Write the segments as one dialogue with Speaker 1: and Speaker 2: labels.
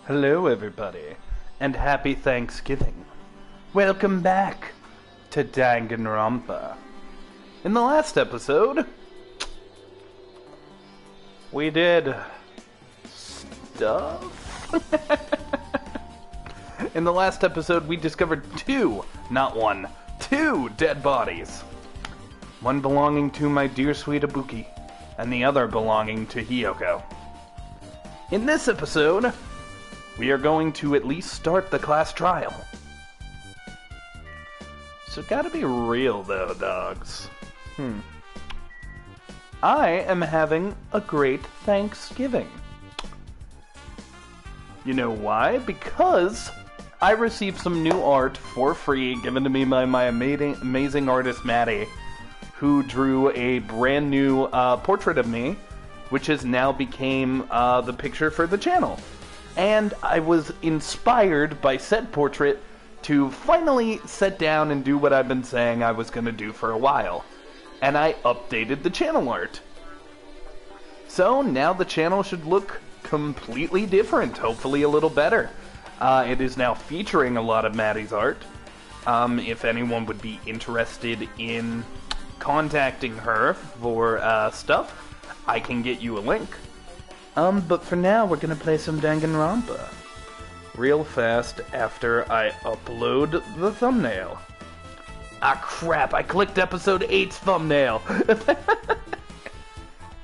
Speaker 1: Hello everybody, and happy Thanksgiving. Welcome back to Dangan Ronpa. In the last episode, we did stuff? In the last episode, we discovered two dead bodies. One belonging to my dear sweet Ibuki, and the other belonging to Hiyoko. In this episode, we are going to at least start the class trial. So gotta be real though, dogs. I am having a great Thanksgiving. You know why? Because I received some new art for free given to me by my amazing artist Maddie, who drew a brand new portrait of me, which has now became the picture for the channel. And I was inspired by said portrait to finally sit down and do what I've been saying I was going to do for a while. And I updated the channel art. So now the channel should look completely different, hopefully a little better. It is now featuring a lot of Maddie's art. If anyone would be interested in contacting her for stuff, I can get you a link. But for now, we're gonna play some Danganronpa real fast after I upload the thumbnail. Ah crap, I clicked episode 8's thumbnail!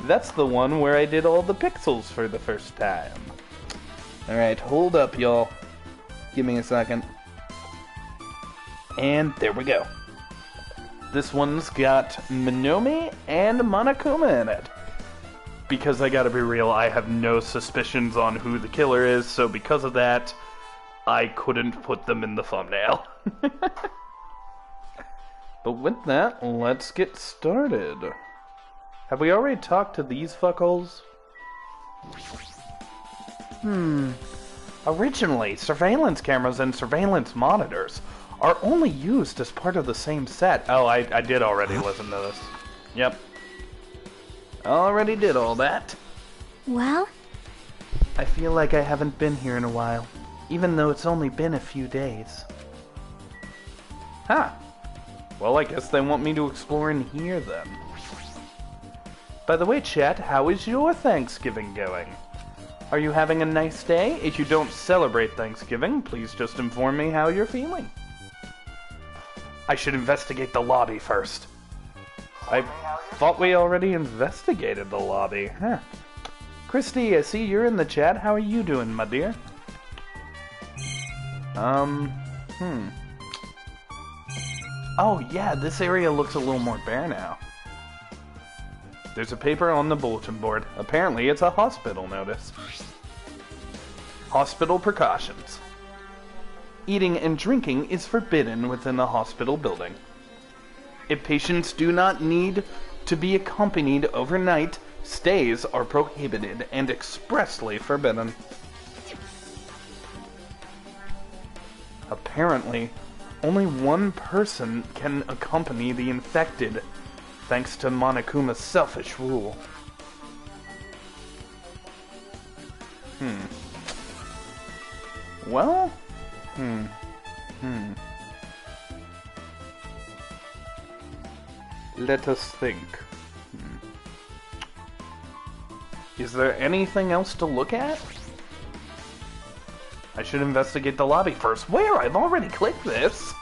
Speaker 1: That's the one where I did all the pixels for the first time. Alright, hold up y'all. Give me a second. And there we go. This one's got Minome and Monokuma in it. Because I gotta be real, I have no suspicions on who the killer is, so because of that, I couldn't put them in the thumbnail. But with that, let's get started. Have we already talked to these fuckholes? Originally, surveillance cameras and surveillance monitors are only used as part of the same set. Oh, I did already listen to this. Yep. Already did all that.
Speaker 2: Well?
Speaker 1: I feel like I haven't been here in a while, even though it's only been a few days. Huh. Well, I guess they want me to explore in here then. By the way, chat, how is your Thanksgiving going? Are you having a nice day? If you don't celebrate Thanksgiving, please just inform me how you're feeling. I should investigate the lobby first. I thought we already investigated the lobby. Huh. Christy, I see you're in the chat. How are you doing, my dear? Oh, yeah, this area looks a little more bare now. There's a paper on the bulletin board. Apparently, it's a hospital notice. Hospital precautions. Eating and drinking is forbidden within the hospital building. If patients do not need to be accompanied overnight, stays are prohibited and expressly forbidden. Apparently, only one person can accompany the infected, thanks to Monokuma's selfish rule. Well? Let us think. Is there anything else to look at? I should investigate the lobby first. Where? I've already clicked this!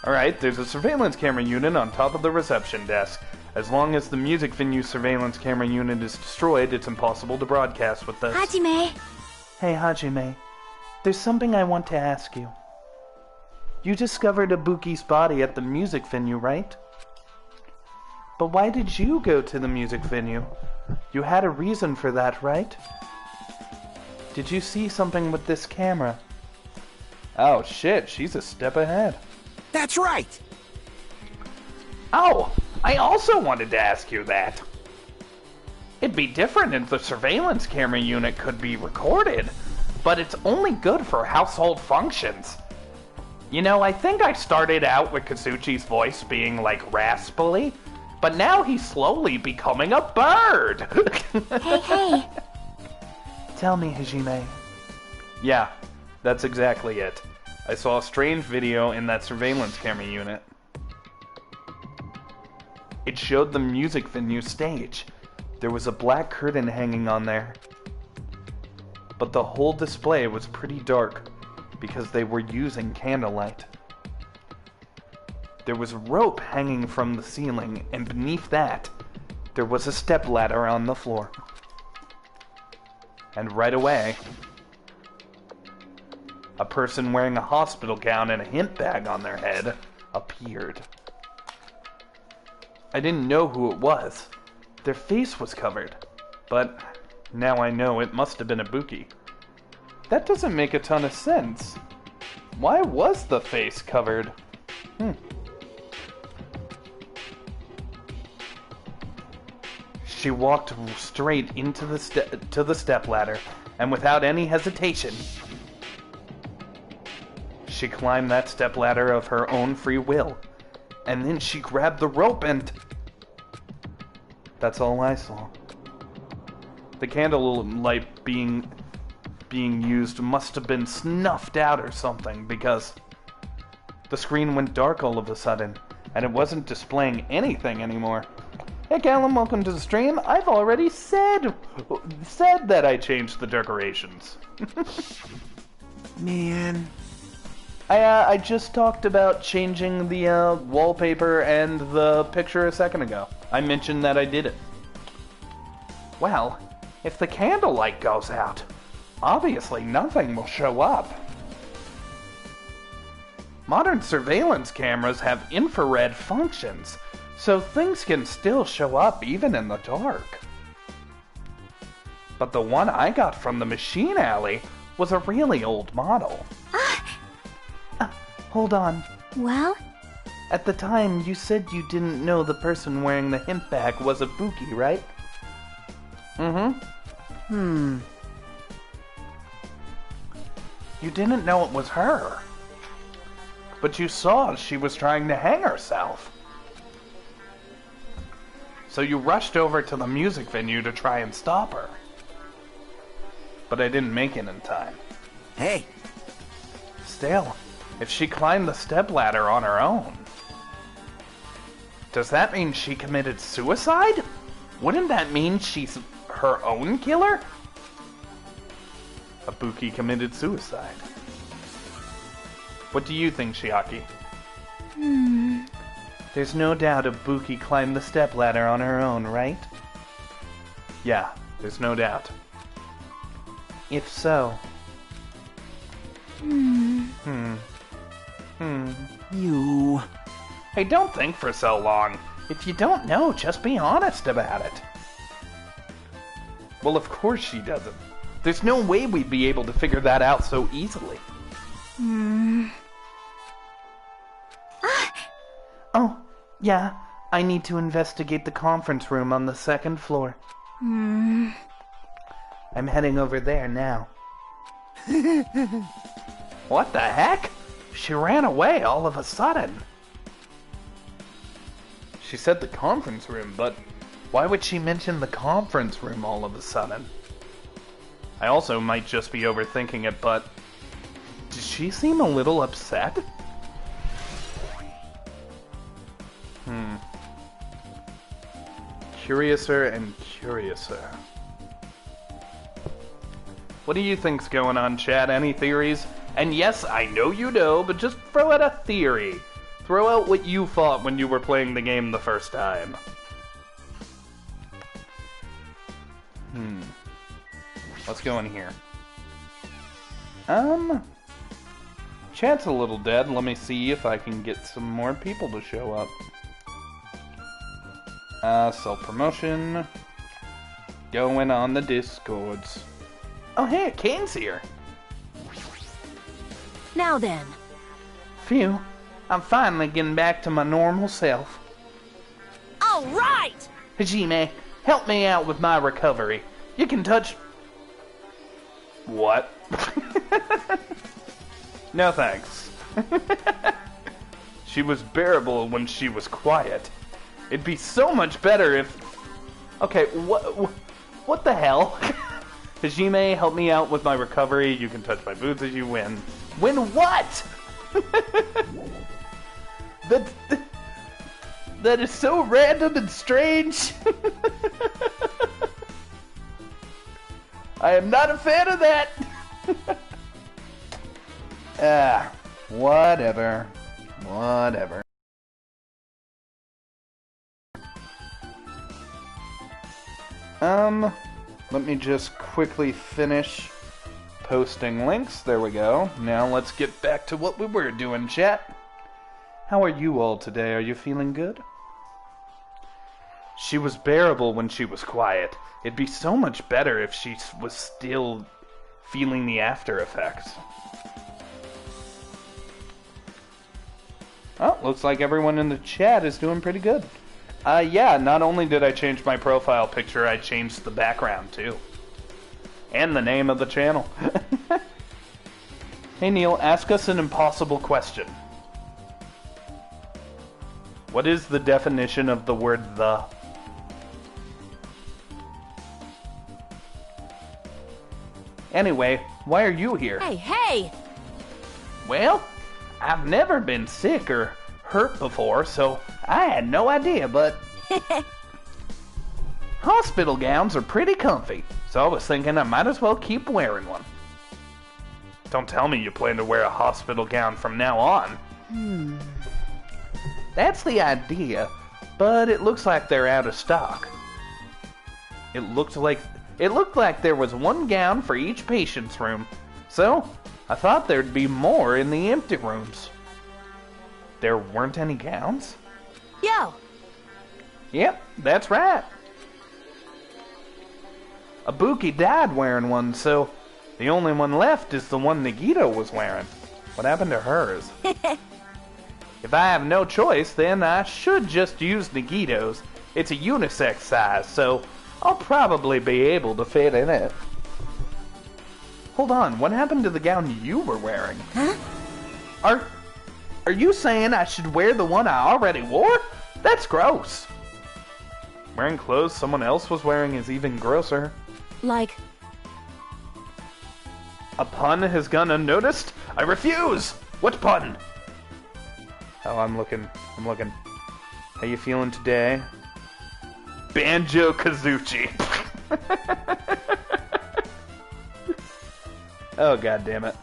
Speaker 1: Alright, there's a surveillance camera unit on top of the reception desk. As long as the music venue surveillance camera unit is destroyed, it's impossible to broadcast with this.
Speaker 2: Hajime!
Speaker 1: Hey, Hajime. There's something I want to ask you. You discovered Ibuki's body at the music venue, right? But why did you go to the music venue? You had a reason for that, right? Did you see something with this camera? Oh shit, she's a step ahead.
Speaker 3: That's right!
Speaker 1: Oh, I also wanted to ask you that. It'd be different if the surveillance camera unit could be recorded, but it's only good for household functions. You know, I think I started out with Kazuchi's voice being like raspily, but now he's slowly becoming a bird.
Speaker 2: Hey.
Speaker 1: Tell me, Hajime, Yeah, that's exactly it. I saw a strange video in that surveillance camera unit. It showed the music venue stage. There was a black curtain hanging on there. But the whole display was pretty dark because they were using candlelight. There was rope hanging from the ceiling, and beneath that, there was a stepladder on the floor. And right away, a person wearing a hospital gown and a hemp bag on their head appeared. I didn't know who it was. Their face was covered, but now I know it must have been a Buki. That doesn't make a ton of sense. Why was the face covered? She walked straight into the stepladder, and without any hesitation, she climbed that stepladder of her own free will, and then she grabbed the rope and... That's all I saw. The candlelight being used must have been snuffed out or something, because the screen went dark all of a sudden, and it wasn't displaying anything anymore. Hey Calum, welcome to the stream. I've already said that I changed the decorations.
Speaker 2: Man.
Speaker 1: I just talked about changing the wallpaper and the picture a second ago. I mentioned that I did it. Well, if the candlelight goes out, obviously nothing will show up. Modern surveillance cameras have infrared functions, so things can still show up even in the dark. But the one I got from the machine alley was a really old model. Hold on.
Speaker 3: Well?
Speaker 1: At the time, you said you didn't know the person wearing the hemp bag was a Buki, right?
Speaker 2: Hmm.
Speaker 1: You didn't know it was her. But you saw she was trying to hang herself. So you rushed over to the music venue to try and stop her. But I didn't make it in time.
Speaker 2: Hey.
Speaker 1: Still, if she climbed the stepladder on her own, does that mean she committed suicide? Wouldn't that mean she's her own killer? A Buki committed suicide. What do you think, Shiaki? There's no doubt a Buki climbed the stepladder on her own, right? Yeah, there's no doubt. If so...
Speaker 2: You...
Speaker 1: Hey, don't think for so long. If you don't know, just be honest about it. Well, of course she doesn't. There's no way we'd be able to figure that out so easily. Oh, yeah. I need to investigate the conference room on the second floor. I'm heading over there now. What the heck? She ran away all of a sudden. She said the conference room, but why would she mention the conference room all of a sudden? I also might just be overthinking it, but did she seem a little upset? Curiouser and curiouser. What do you think's going on, chat? Any theories? And yes, I know you know, but just throw out a theory. Throw out what you thought when you were playing the game the first time. Let's go in here. Chat's a little dead. Let me see if I can get some more people to show up. Self-promotion. Going on the Discords. Oh, hey, Kane's here.
Speaker 3: Now then.
Speaker 1: Phew. I'm finally getting back to my normal self.
Speaker 3: All right!
Speaker 1: Hajime, help me out with my recovery. You can touch... What? No thanks. She was bearable when she was quiet. It'd be so much better if... Okay, what the hell? Hajime, help me out with my recovery. You can touch my boots as you win. Win what? That is so random and strange. I am not a fan of that. Whatever. Whatever. Let me just quickly finish posting links. There we go. Now let's get back to what we were doing, chat. How are you all today? Are you feeling good? She was bearable when she was quiet. It'd be so much better if she was still feeling the after effects. Oh, looks like everyone in the chat is doing pretty good. Yeah, not only did I change my profile picture, I changed the background too. And the name of the channel. Hey Neil, ask us an impossible question. What is the definition of the word the? Anyway, why are you here?
Speaker 3: Hey, hey!
Speaker 1: Well, I've never been sick or hurt before, so I had no idea, but hospital gowns are pretty comfy, so I was thinking I might as well keep wearing one. Don't tell me you plan to wear a hospital gown from now on. That's the idea, but it looks like they're out of stock. It looked like there was one gown for each patient's room, so I thought there'd be more in the empty rooms. There weren't any gowns?
Speaker 3: Yo!
Speaker 1: Yep, that's right. Ibuki died wearing one, so the only one left is the one Nagito was wearing. What happened to hers? If I have no choice, then I should just use Nagito's. It's a unisex size, so I'll probably be able to fit in it. Hold on, what happened to the gown you were wearing?
Speaker 3: Huh?
Speaker 1: Are you saying I should wear the one I already wore? That's gross. Wearing clothes someone else was wearing is even grosser.
Speaker 3: Like...
Speaker 1: A pun has gone unnoticed? I refuse! What pun? Oh, I'm looking. How you feeling today? Banjo-Kazooie. Oh, god damn it.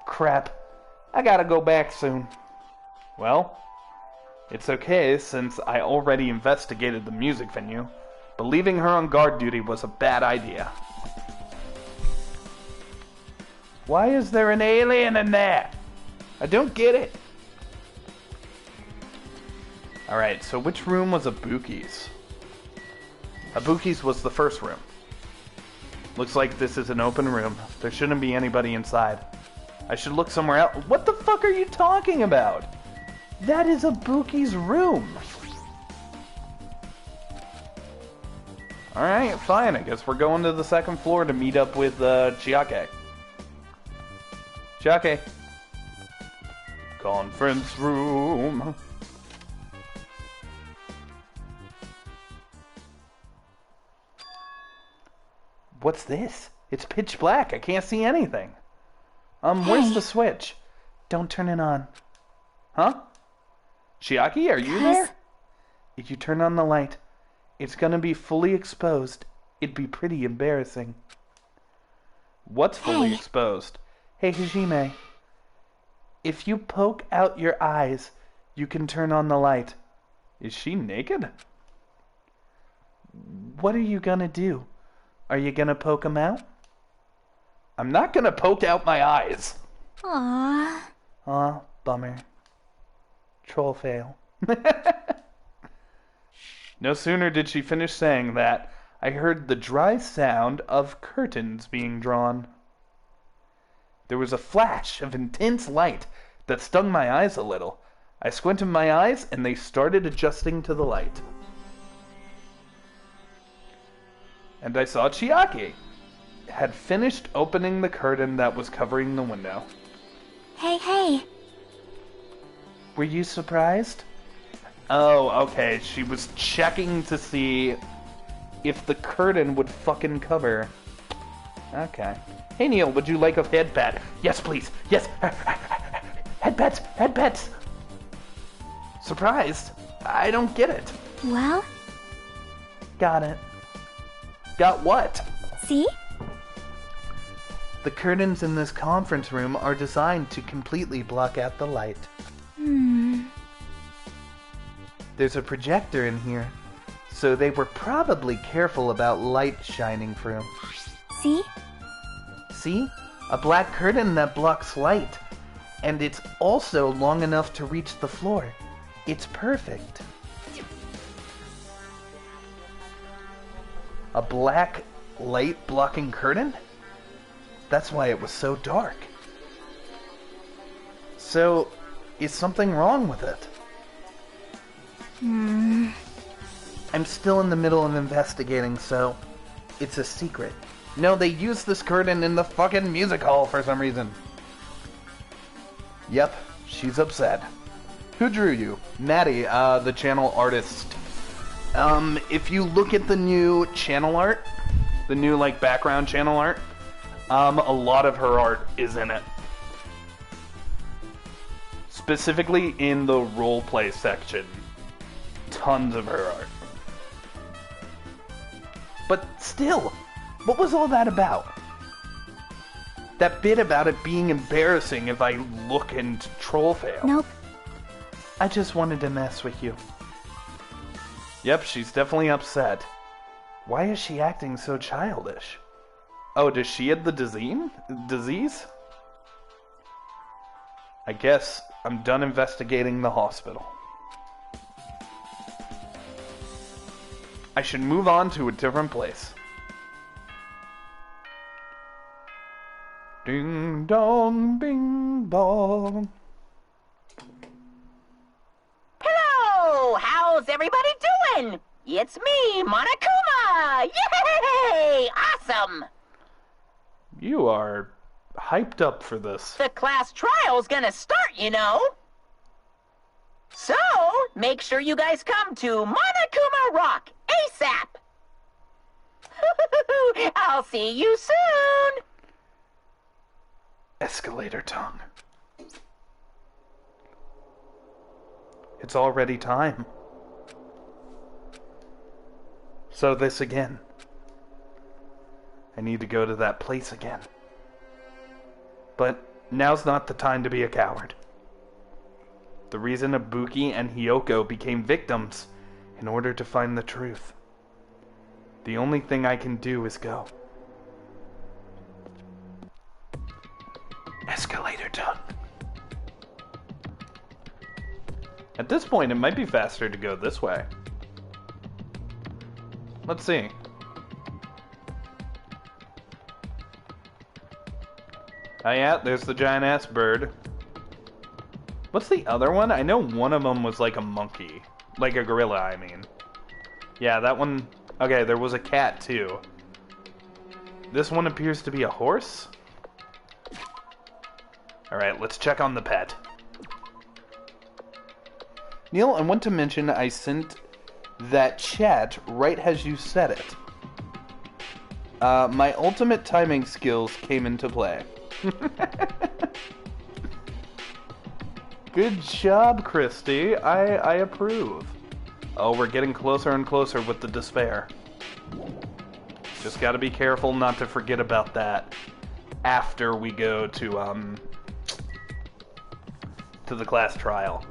Speaker 1: Crap. I gotta go back soon. Well, it's okay since I already investigated the music venue, but leaving her on guard duty was a bad idea. Why is there an alien in there? I don't get it. Alright, so which room was Ibuki's? Ibuki's was the first room. Looks like this is an open room. There shouldn't be anybody inside. I should look somewhere else. What the fuck are you talking about? That is Ibuki's room. Alright, fine. I guess we're going to the second floor to meet up with Chiake. Chiake. Conference room. What's this? It's pitch black. I can't see anything. Where's the switch? Don't turn it on. Huh? Chiaki, are you there? If you turn on the light, it's gonna be fully exposed. It'd be pretty embarrassing. What's fully exposed? Hey, Hajime. If you poke out your eyes, you can turn on the light. Is she naked? What are you gonna do? Are you gonna poke them out? I'm not gonna poke out my eyes.
Speaker 3: Aww.
Speaker 1: Aw, bummer. Troll fail. No sooner did she finish saying that, I heard the dry sound of curtains being drawn. There was a flash of intense light that stung my eyes a little. I squinted my eyes and they started adjusting to the light. And I saw Chiaki had finished opening the curtain that was covering the window.
Speaker 3: Hey, hey.
Speaker 1: Were you surprised? Oh, okay. She was checking to see if the curtain would fucking cover. Okay. Hey, Kneale, would you like a head pet? Yes, please. Yes. Head pets. Head pets. Surprised. I don't get it.
Speaker 3: Well?
Speaker 1: Got it. Got what?
Speaker 3: See?
Speaker 1: The curtains in this conference room are designed to completely block out the light. There's a projector in here, so they were probably careful about light shining through.
Speaker 3: See?
Speaker 1: See? A black curtain that blocks light. And it's also long enough to reach the floor. It's perfect. A black light blocking curtain? That's why it was so dark. So, is something wrong with it? I'm still in the middle of investigating, so it's a secret. No, they used this curtain in the fucking music hall for some reason. Yep, she's upset. Who drew you? Maddie, the channel artist. If you look at the new channel art, the new, like, background channel art, a lot of her art is in it. Specifically in the roleplay section. Tons of her art. But still, what was all that about? That bit about it being embarrassing if I look and troll fail.
Speaker 3: Nope.
Speaker 1: I just wanted to mess with you. Yep, she's definitely upset. Why is she acting so childish? Oh, does she have the disease? I guess I'm done investigating the hospital. I should move on to a different place. Ding dong, bing bong.
Speaker 4: Hello! How's everybody doing? It's me, Monokuma! Yay! Awesome!
Speaker 1: You are hyped up for this.
Speaker 4: The class trial's gonna start, you know. So, make sure you guys come to Monokuma Rock ASAP! I'll see you soon!
Speaker 1: Escalator tongue. It's already time. So this again. I need to go to that place again. But now's not the time to be a coward. The reason Ibuki and Hiyoko became victims in order to find the truth. The only thing I can do is go. Escalator tongue. At this point, it might be faster to go this way. Let's see. Oh yeah, there's the giant-ass bird. What's the other one? I know one of them was like a monkey. Like a gorilla, I mean. Yeah, that one... Okay, there was a cat, too. This one appears to be a horse? Alright, let's check on the pet. Kneale, I want to mention I sent that chat right as you said it. My ultimate timing skills came into play. Good job, Christy. I approve. Oh, we're getting closer and closer with the despair. Just gotta be careful not to forget about that after we go to the class trial.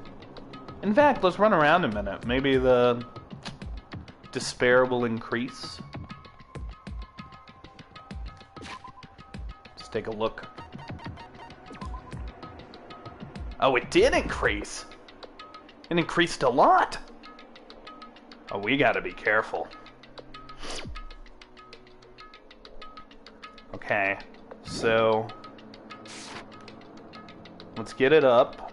Speaker 1: In fact, let's run around a minute. Maybe the despair will increase. Let's take a look. Oh, it did increase. It increased a lot. Oh, we gotta be careful. Okay, so let's get it up.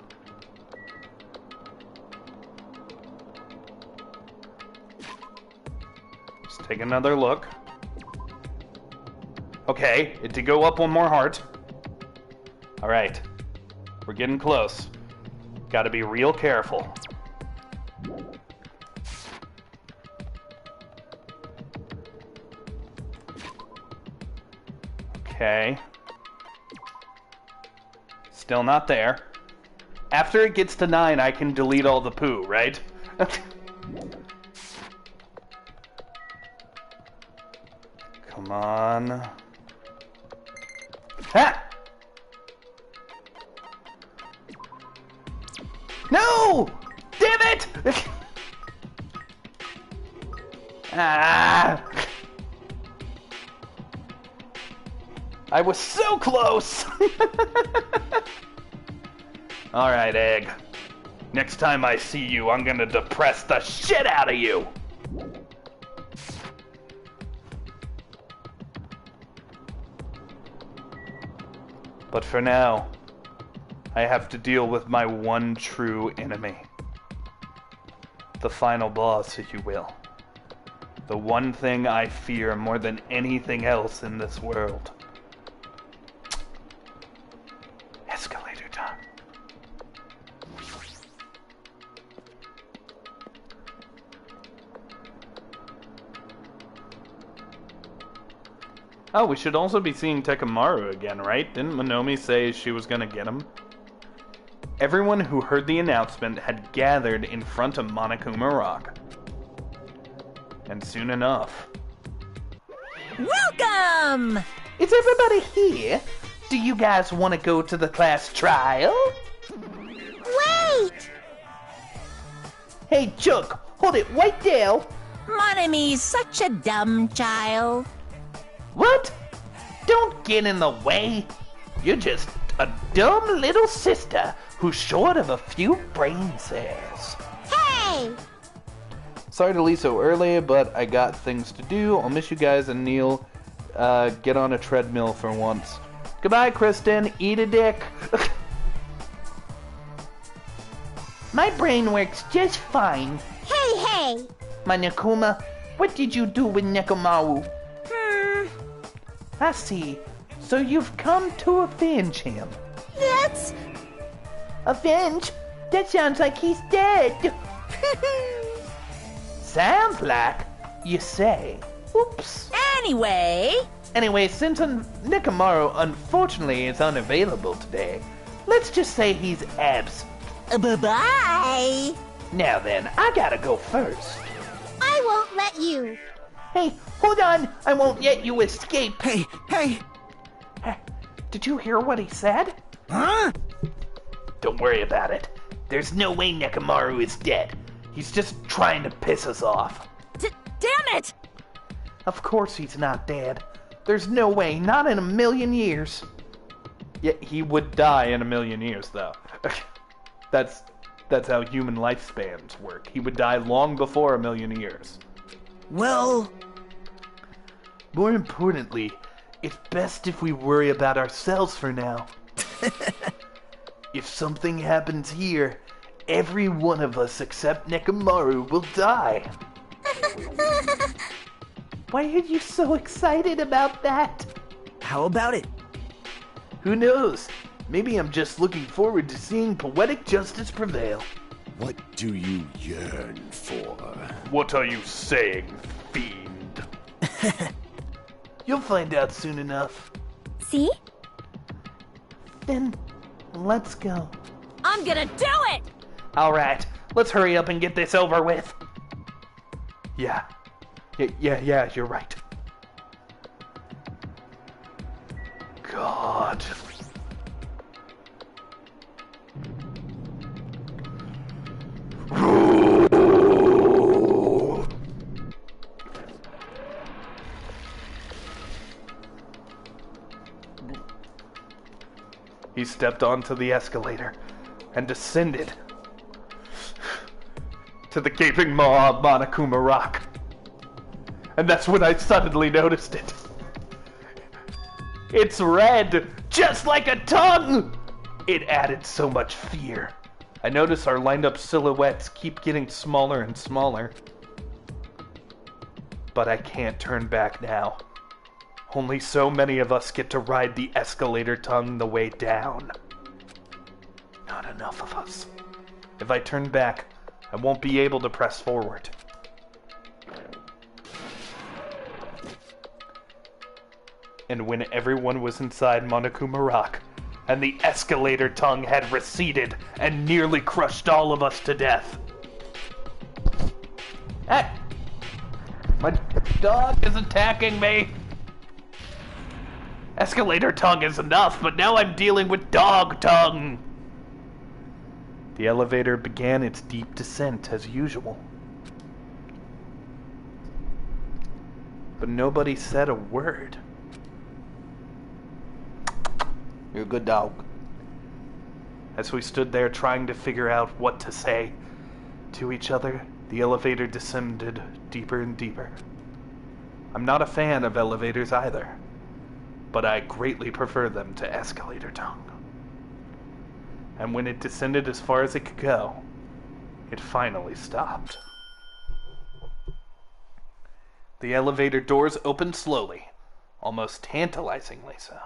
Speaker 1: Let's take another look. Okay, it did go up one more heart. Alright, we're getting close. Gotta be real careful. Okay. Still not there. After it gets to 9, I can delete all the poo, right? Come on. Ha! No! Damn it! Ah! I was so close! Alright, Egg. Next time I see you, I'm gonna depress the shit out of you! But for now, I have to deal with my one true enemy. The final boss, if you will. The one thing I fear more than anything else in this world. Escalator time. Oh, we should also be seeing Tekamaru again, right? Didn't Monomi say she was gonna get him? Everyone who heard the announcement had gathered in front of Monokuma Rock. And soon enough...
Speaker 3: Welcome!
Speaker 1: Is everybody here? Do you guys want to go to the class trial?
Speaker 3: Wait!
Speaker 1: Hey, Chuck, hold it right there.
Speaker 3: Monomi's such a dumb child.
Speaker 1: What? Don't get in the way. You're just a dumb little sister who's short of a few brain cells.
Speaker 3: Hey!
Speaker 1: Sorry to leave so early, but I got things to do. I'll miss you guys, and Kneale, get on a treadmill for once. Goodbye, Kristen. Eat a dick. My brain works just fine.
Speaker 3: Hey!
Speaker 1: My Nekuma, what did you do with Nekomaru? I see. So you've come to avenge him.
Speaker 3: That's...
Speaker 1: Avenge? That sounds like he's dead. Sounds like, you say. Oops.
Speaker 3: Anyway,
Speaker 1: Since Nekomaru unfortunately is unavailable today, let's just say he's abs.
Speaker 3: bye-bye.
Speaker 1: Now then, I gotta go first.
Speaker 3: I won't let you.
Speaker 1: Hey, hold on! I won't let you escape!
Speaker 2: Hey!
Speaker 1: Did you hear what he said?
Speaker 2: Huh?
Speaker 1: Don't worry about it. There's no way Nekomaru is dead. He's just trying to piss us off.
Speaker 3: Damn it!
Speaker 1: Of course he's not dead. There's no way, not in a million years. Yeah, he would die in a million years, though. That's how human lifespans work. He would die long before a million years.
Speaker 2: Well...
Speaker 1: More importantly, it's best if we worry about ourselves for now. If something happens here, every one of us except Nekomaru will die. Why are you so excited about that?
Speaker 2: How about it?
Speaker 1: Who knows? Maybe I'm just looking forward to seeing poetic justice prevail.
Speaker 5: What do you yearn for?
Speaker 1: What are you saying, fiend? You'll find out soon enough.
Speaker 3: See?
Speaker 1: Then, let's go.
Speaker 3: I'm gonna do it!
Speaker 1: Alright, let's hurry up and get this over with. Yeah, you're right. God. He stepped onto the escalator and descended to the gaping maw of Monokuma Rock. And that's when I suddenly noticed it. It's red, just like a tongue! It added so much fear. I notice our lined up silhouettes keep getting smaller and smaller. But I can't turn back now. Only so many of us get to ride the escalator tongue the way down. Not enough of us. If I turn back, I won't be able to press forward. And when everyone was inside Monokuma Rock, and the escalator tongue had receded and nearly crushed all of us to death. Hey! My dog is attacking me! Escalator tongue is enough, but now I'm dealing with dog tongue! The elevator began its deep descent as usual. But nobody said a word. You're a good dog. As we stood there trying to figure out what to say to each other, the elevator descended deeper and deeper. I'm not a fan of elevators either, but I greatly prefer them to escalator tongue. And when it descended as far as it could go, it finally stopped. The elevator doors opened slowly, almost tantalizingly so.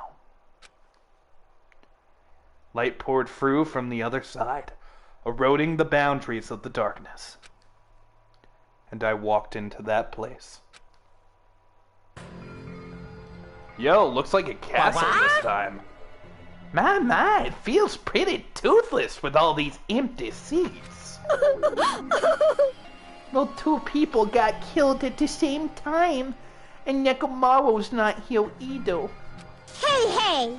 Speaker 1: Light poured through from the other side, eroding the boundaries of the darkness. And I walked into that place. Yo, looks like a castle this time. My, it feels pretty toothless with all these empty seats.
Speaker 6: Well, two people got killed at the same time, and Nekomaru's not here either.
Speaker 3: Hey!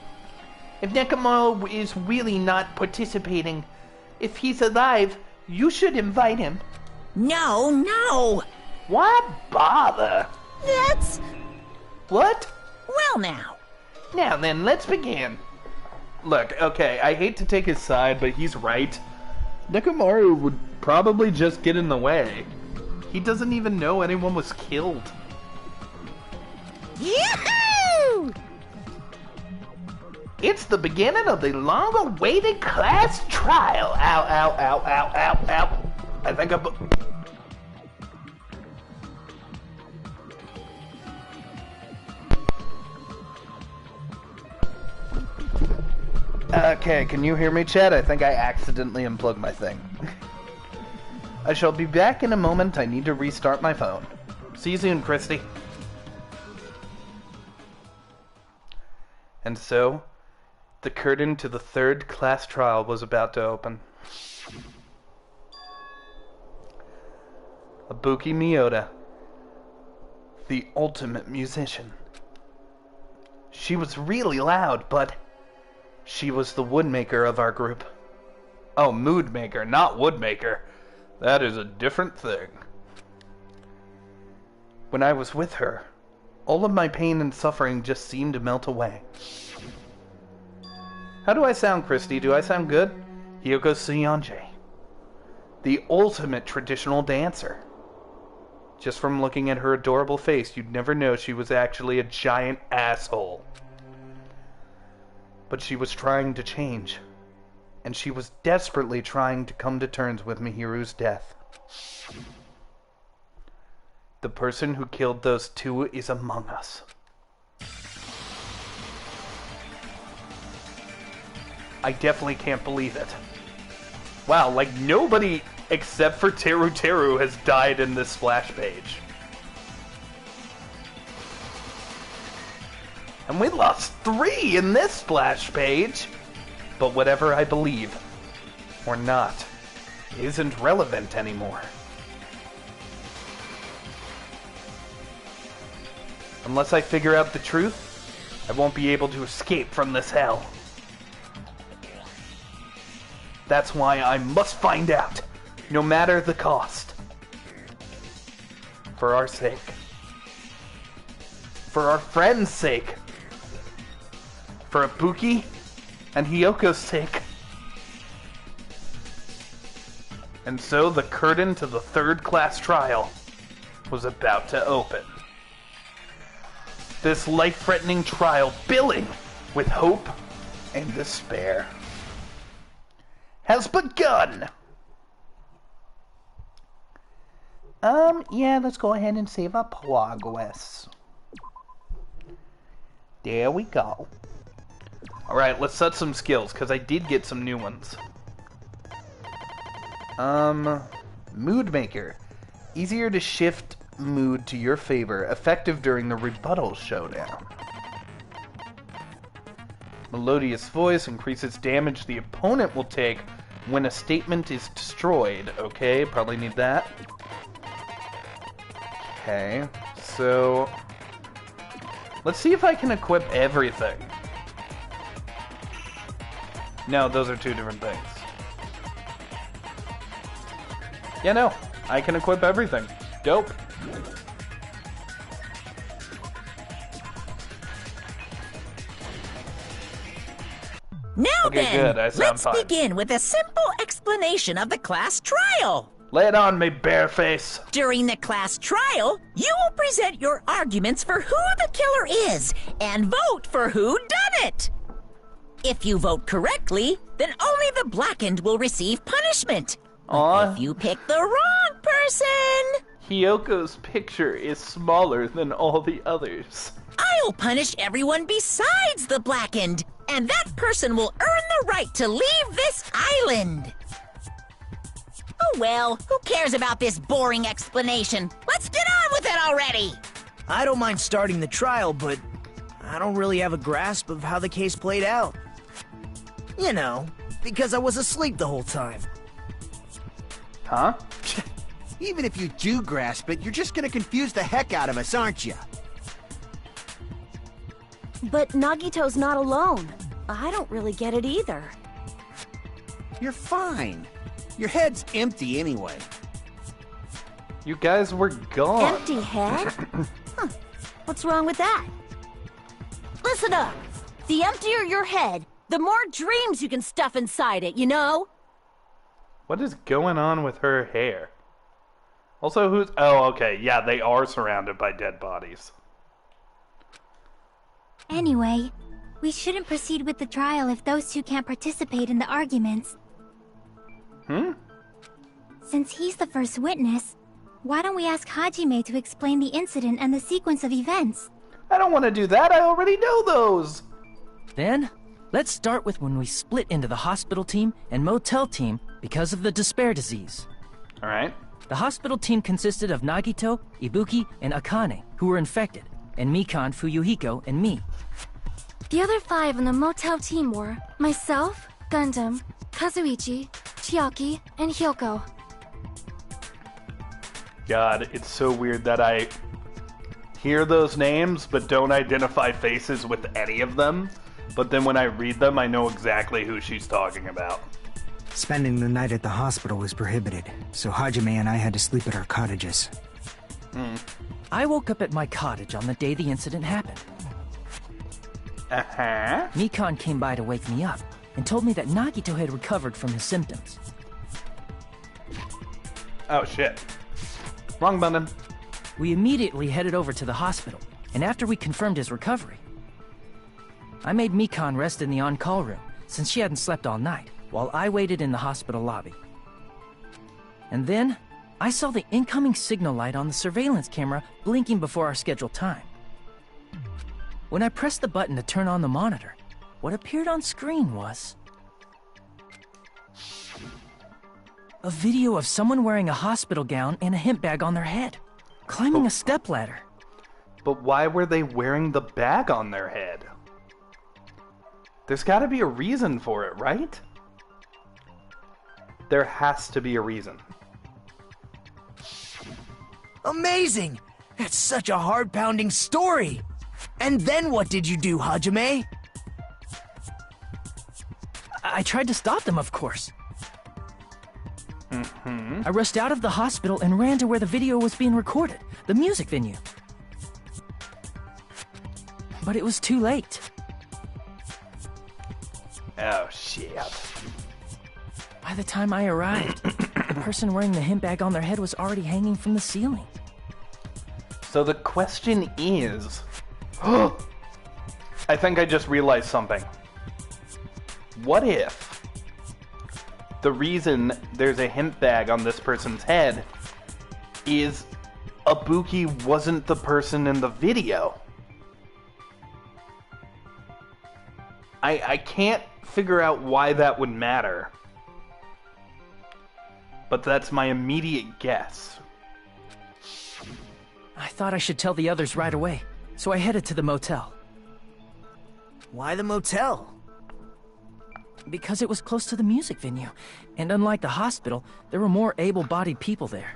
Speaker 6: If Nekomaru is really not participating, if he's alive, you should invite him.
Speaker 3: No!
Speaker 6: Why bother?
Speaker 3: That's...
Speaker 6: What?
Speaker 3: Well now.
Speaker 6: Now then, let's begin.
Speaker 1: Look, okay, I hate to take his side, but he's right. Nekomaru would probably just get in the way. He doesn't even know anyone was killed.
Speaker 3: Yahoo!
Speaker 6: It's the beginning of the long-awaited class trial. Ow. I think Okay, can you hear me, Chad? I think I accidentally unplugged my thing. I shall be back in a moment. I need to restart my phone. See you soon, Christy. And so, the curtain to the third class trial was about to open. Ibuki Miyota, the ultimate musician. She was really loud, but she was the woodmaker of our group. Oh, mood maker, not woodmaker. That is a different thing. When I was with her, all of my pain and suffering just seemed to melt away. How do I sound, Christy? Do I sound good? Hyoko Suyonje, the ultimate traditional dancer. Just from looking at her adorable face, you'd never know she was actually a giant asshole. But she was trying to change, and she was desperately trying to come to terms with Mihiru's death. The person who killed those two is among us. I definitely can't believe it. Wow, like nobody except for Teru has died in this splash page. And we lost 3 in this splash page. But whatever I believe, or not, isn't relevant anymore. Unless I figure out the truth, I won't be able to escape from this hell. That's why I must find out, no matter the cost. For our sake. For our friends' sake. For Ibuki and Hyoko's sake. And so the curtain to the third class trial was about to open. This life-threatening trial billing with hope and despair has begun. Yeah, let's go ahead and save our progress. There we go. Alright, let's set some skills, because I did get some new ones. Mood Maker. Easier to shift mood to your favor, effective during the rebuttal showdown.
Speaker 1: Melodious voice increases damage the opponent will take when a statement is destroyed. Okay, probably need that. Okay, so let's see if I can equip everything. No, those are two different things. Yeah, no, I can equip everything. Dope.
Speaker 3: Now
Speaker 1: Okay,
Speaker 3: then,
Speaker 1: good, I sound
Speaker 3: let's
Speaker 1: fine.
Speaker 3: begin with a simple explanation of the class trial.
Speaker 1: Lay it on me, bareface.
Speaker 3: During the class trial, you will present your arguments for who the killer is and vote for who done it. If you vote correctly, then only the blackened will receive punishment.
Speaker 1: Aw,
Speaker 3: If you pick the wrong person,
Speaker 1: Hyoko's picture is smaller than all the others.
Speaker 3: I'll punish everyone besides the blackened, and that person will earn the right to leave this island. Oh well, who cares about this boring explanation? Let's get on with it already!
Speaker 2: I don't mind starting the trial, but I don't really have a grasp of how the case played out. You know, because I was asleep the whole time.
Speaker 1: Huh?
Speaker 7: Even if you do grasp it, you're just gonna confuse the heck out of us, aren't you?
Speaker 8: But Nagito's not alone. I don't really get it either.
Speaker 7: You're fine. Your head's empty anyway.
Speaker 1: You guys were gone.
Speaker 8: Empty head? Huh. What's wrong with that? Listen up. The emptier your head, the more dreams you can stuff inside it, you know?
Speaker 1: What is going on with her hair? Also, who's... Oh, okay. Yeah, they are surrounded by dead bodies.
Speaker 9: Anyway, we shouldn't proceed with the trial if those two can't participate in the arguments. Since he's the first witness, why don't we ask Hajime to explain the incident and the sequence of events?
Speaker 1: I don't want to do that. I already know those.
Speaker 10: Then, let's start with when we split into the hospital team and motel team because of the despair disease.
Speaker 1: All right.
Speaker 10: The hospital team consisted of Nagito, Ibuki, and Akane, who were infected, and Mikan, Fuyuhiko, and me.
Speaker 9: The other 5 on the motel team were myself, Gundam, Kazuichi, Chiaki, and Hyoko.
Speaker 1: God, it's so weird that I hear those names but don't identify faces with any of them. But then when I read them, I know exactly who she's talking about.
Speaker 11: Spending the night at the hospital was prohibited, so Hajime and I had to sleep at our cottages.
Speaker 10: I woke up at my cottage on the day the incident happened. Mikan came by to wake me up and told me that Nagito had recovered from his symptoms.
Speaker 1: Oh, shit. Wrong button.
Speaker 10: We immediately headed over to the hospital, and after we confirmed his recovery, I made Mikan rest in the on-call room, since she hadn't slept all night, while I waited in the hospital lobby. And then, I saw the incoming signal light on the surveillance camera blinking before our scheduled time. When I pressed the button to turn on the monitor, what appeared on screen was a video of someone wearing a hospital gown and a hemp bag on their head, climbing a stepladder.
Speaker 1: But why were they wearing the bag on their head? There's gotta be a reason for it, right? There has to be a reason.
Speaker 2: Amazing! That's such a heart-pounding story! And then what did you do, Hajime?
Speaker 10: I tried to stop them, of course. I rushed out of the hospital and ran to where the video was being recorded, the music venue. But it was too late.
Speaker 1: Oh, shit.
Speaker 10: By the time I arrived, the person wearing the hemp bag on their head was already hanging from the ceiling.
Speaker 1: So the question is... I think I just realized something. What if the reason there's a hemp bag on this person's head is Ibuki wasn't the person in the video? I can't figure out why that would matter. But that's my immediate guess.
Speaker 10: I thought I should tell the others right away, so I headed to the motel.
Speaker 2: Why the motel?
Speaker 10: because it was close to the music venue, and unlike the hospital, there were more able-bodied people there.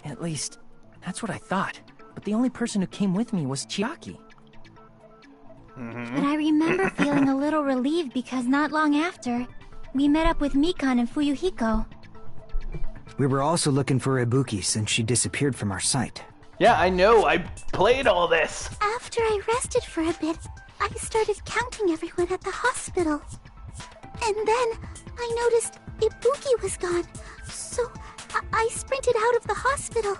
Speaker 10: At least, that's what I thought. But the only person who came with me was Chiaki.
Speaker 9: But I remember feeling a little relieved because not long after, we met up with Mikan and Fuyuhiko.
Speaker 11: We were also looking for Ibuki since she disappeared from our site.
Speaker 1: Yeah, I know. I played all this.
Speaker 9: After I rested for a bit, I started counting everyone at the hospital. And then I noticed Ibuki was gone, so I sprinted out of the hospital.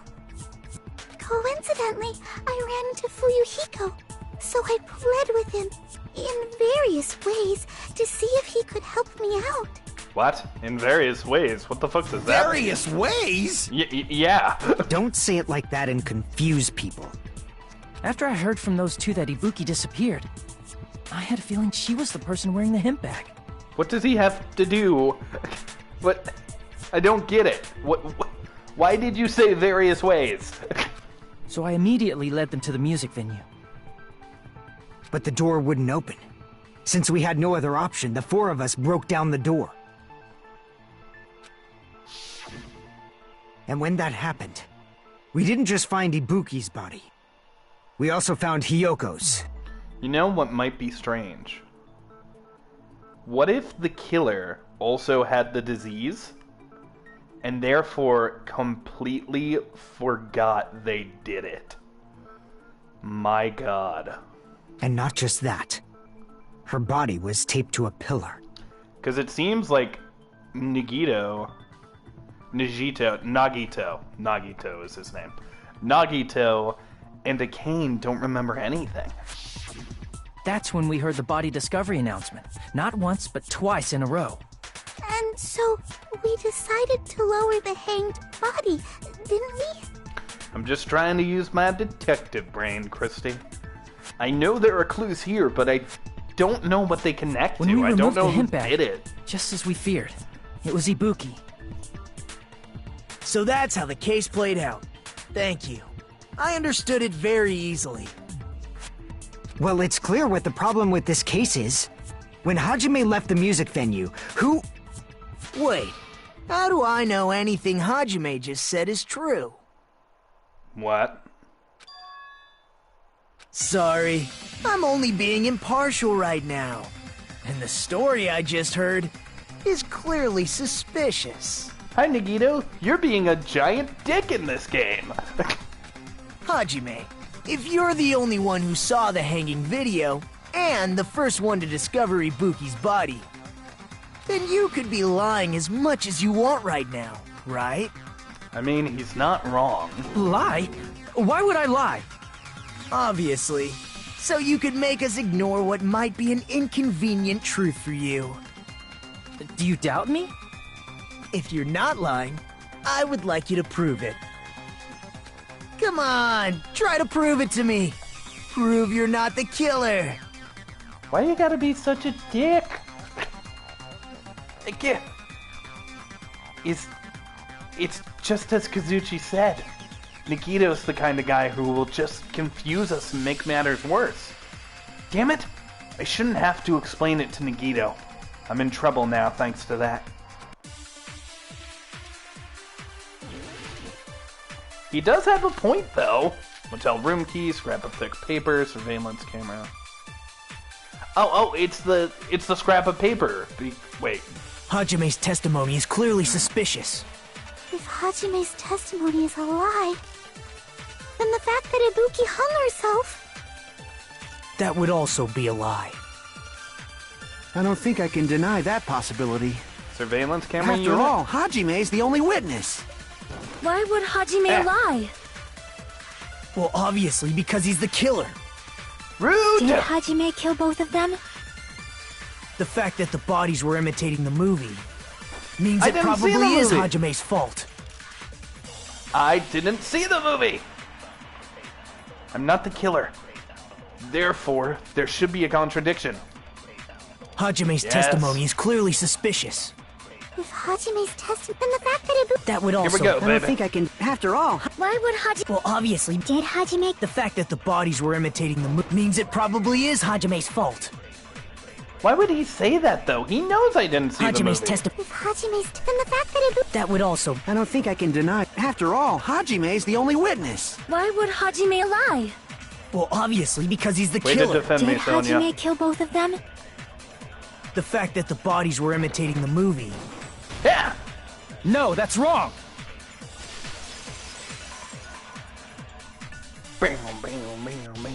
Speaker 9: Coincidentally, I ran into Fuyuhiko, so I pled with him in various ways to see if he could help me out.
Speaker 1: What? In various ways? What the fuck does that mean?
Speaker 7: Various ways?
Speaker 1: Yeah.
Speaker 11: Don't say it like that and confuse people.
Speaker 10: After I heard from those two that Ibuki disappeared, I had a feeling she was the person wearing the hemp bag.
Speaker 1: What does he have to do? What? I don't get it. Why did you say various ways?
Speaker 10: So I immediately led them to the music venue.
Speaker 11: But the door wouldn't open. Since we had no other option, the four of us broke down the door. And when that happened, we didn't just find Ibuki's body. We also found Hyoko's.
Speaker 1: You know what might be strange? What if the killer also had the disease, and therefore completely forgot they did it? My god.
Speaker 11: And not just that. Her body was taped to a pillar.
Speaker 1: Because it seems like Nagito is his name. Nagito and Akane don't remember anything.
Speaker 10: That's when we heard the body discovery announcement. Not once, but twice in a row.
Speaker 9: And so, we decided to lower the hanged body, didn't we?
Speaker 1: I'm just trying to use my detective brain, Christy. I know there are clues here, but I don't know what they connect
Speaker 10: When
Speaker 1: to.
Speaker 10: we
Speaker 1: I don't
Speaker 10: removed
Speaker 1: know
Speaker 10: the
Speaker 1: who
Speaker 10: hemp bag,
Speaker 1: did it.
Speaker 10: just as we feared, it was Ibuki.
Speaker 2: So that's how the case played out. Thank you. I understood it very easily.
Speaker 11: Well, it's clear what the problem with this case is. When Hajime left the music venue, who...
Speaker 2: Wait, how do I know anything Hajime just said is true?
Speaker 1: What?
Speaker 2: Sorry, I'm only being impartial right now. And the story I just heard is clearly suspicious.
Speaker 1: Hi, Nagito. You're being a giant dick in this game.
Speaker 2: Hajime, if you're the only one who saw the hanging video, and the first one to discover Ibuki's body, then you could be lying as much as you want right now, right?
Speaker 1: I mean, he's not wrong.
Speaker 10: Lie? Why would I lie?
Speaker 2: Obviously. So you could make us ignore what might be an inconvenient truth for you.
Speaker 10: Do you doubt me?
Speaker 2: If you're not lying, I would like you to prove it. Come on, try to prove it to me. Prove you're not the killer.
Speaker 1: Why you gotta be such a dick? Again, it's just as Kazuchi said. Nagito's the kind of guy who will just confuse us and make matters worse. Damn it! I shouldn't have to explain it to Nagito. I'm in trouble now thanks to that. He does have a point, though. Motel room key, scrap of thick paper, surveillance camera. Oh, it's the scrap of paper. Wait.
Speaker 2: Hajime's testimony is clearly suspicious.
Speaker 9: If Hajime's testimony is a lie, then the fact that Ibuki hung herself...
Speaker 2: That would also be a lie.
Speaker 7: I don't think I can deny that possibility.
Speaker 1: Surveillance camera
Speaker 7: After
Speaker 1: unit?
Speaker 7: all, Hajime's the only witness.
Speaker 9: Why would Hajime lie?
Speaker 2: Well, obviously because he's the killer.
Speaker 1: Rude!
Speaker 9: Did Hajime kill both of them?
Speaker 2: The fact that the bodies were imitating the movie means
Speaker 1: I
Speaker 2: it
Speaker 1: didn't see
Speaker 2: probably
Speaker 1: the
Speaker 2: is
Speaker 1: movie.
Speaker 2: Hajime's fault.
Speaker 1: I didn't see the movie! I'm not the killer. Therefore, there should be a contradiction.
Speaker 2: Hajime's
Speaker 1: Yes.
Speaker 2: testimony is clearly suspicious.
Speaker 9: If Hajime's testimony, then the fact that Ibuki...
Speaker 2: That would also...
Speaker 1: Here we go,
Speaker 7: I don't
Speaker 1: baby.
Speaker 7: think I can. After all,
Speaker 9: Why would Hajime...
Speaker 2: Well, obviously,
Speaker 9: Did Hajime...
Speaker 2: the fact that the bodies were imitating the movie means it probably is Hajime's fault.
Speaker 1: Why would he say that, though? He knows I didn't see the
Speaker 2: Hajime's
Speaker 1: movie.
Speaker 2: testimony.
Speaker 9: If Hajime's... Then the fact that it...
Speaker 2: That would also...
Speaker 7: I don't think I can deny. After all, Hajime's the only witness.
Speaker 8: Why would Hajime lie?
Speaker 2: Well, obviously, because he's the
Speaker 1: Way to
Speaker 2: killer.
Speaker 1: defend me,
Speaker 9: Did
Speaker 1: Sonia.
Speaker 9: Hajime kill both of them?
Speaker 2: The fact that the bodies were imitating the movie.
Speaker 1: Yeah!
Speaker 10: No, that's wrong!
Speaker 1: Bam, bam, bam, bam.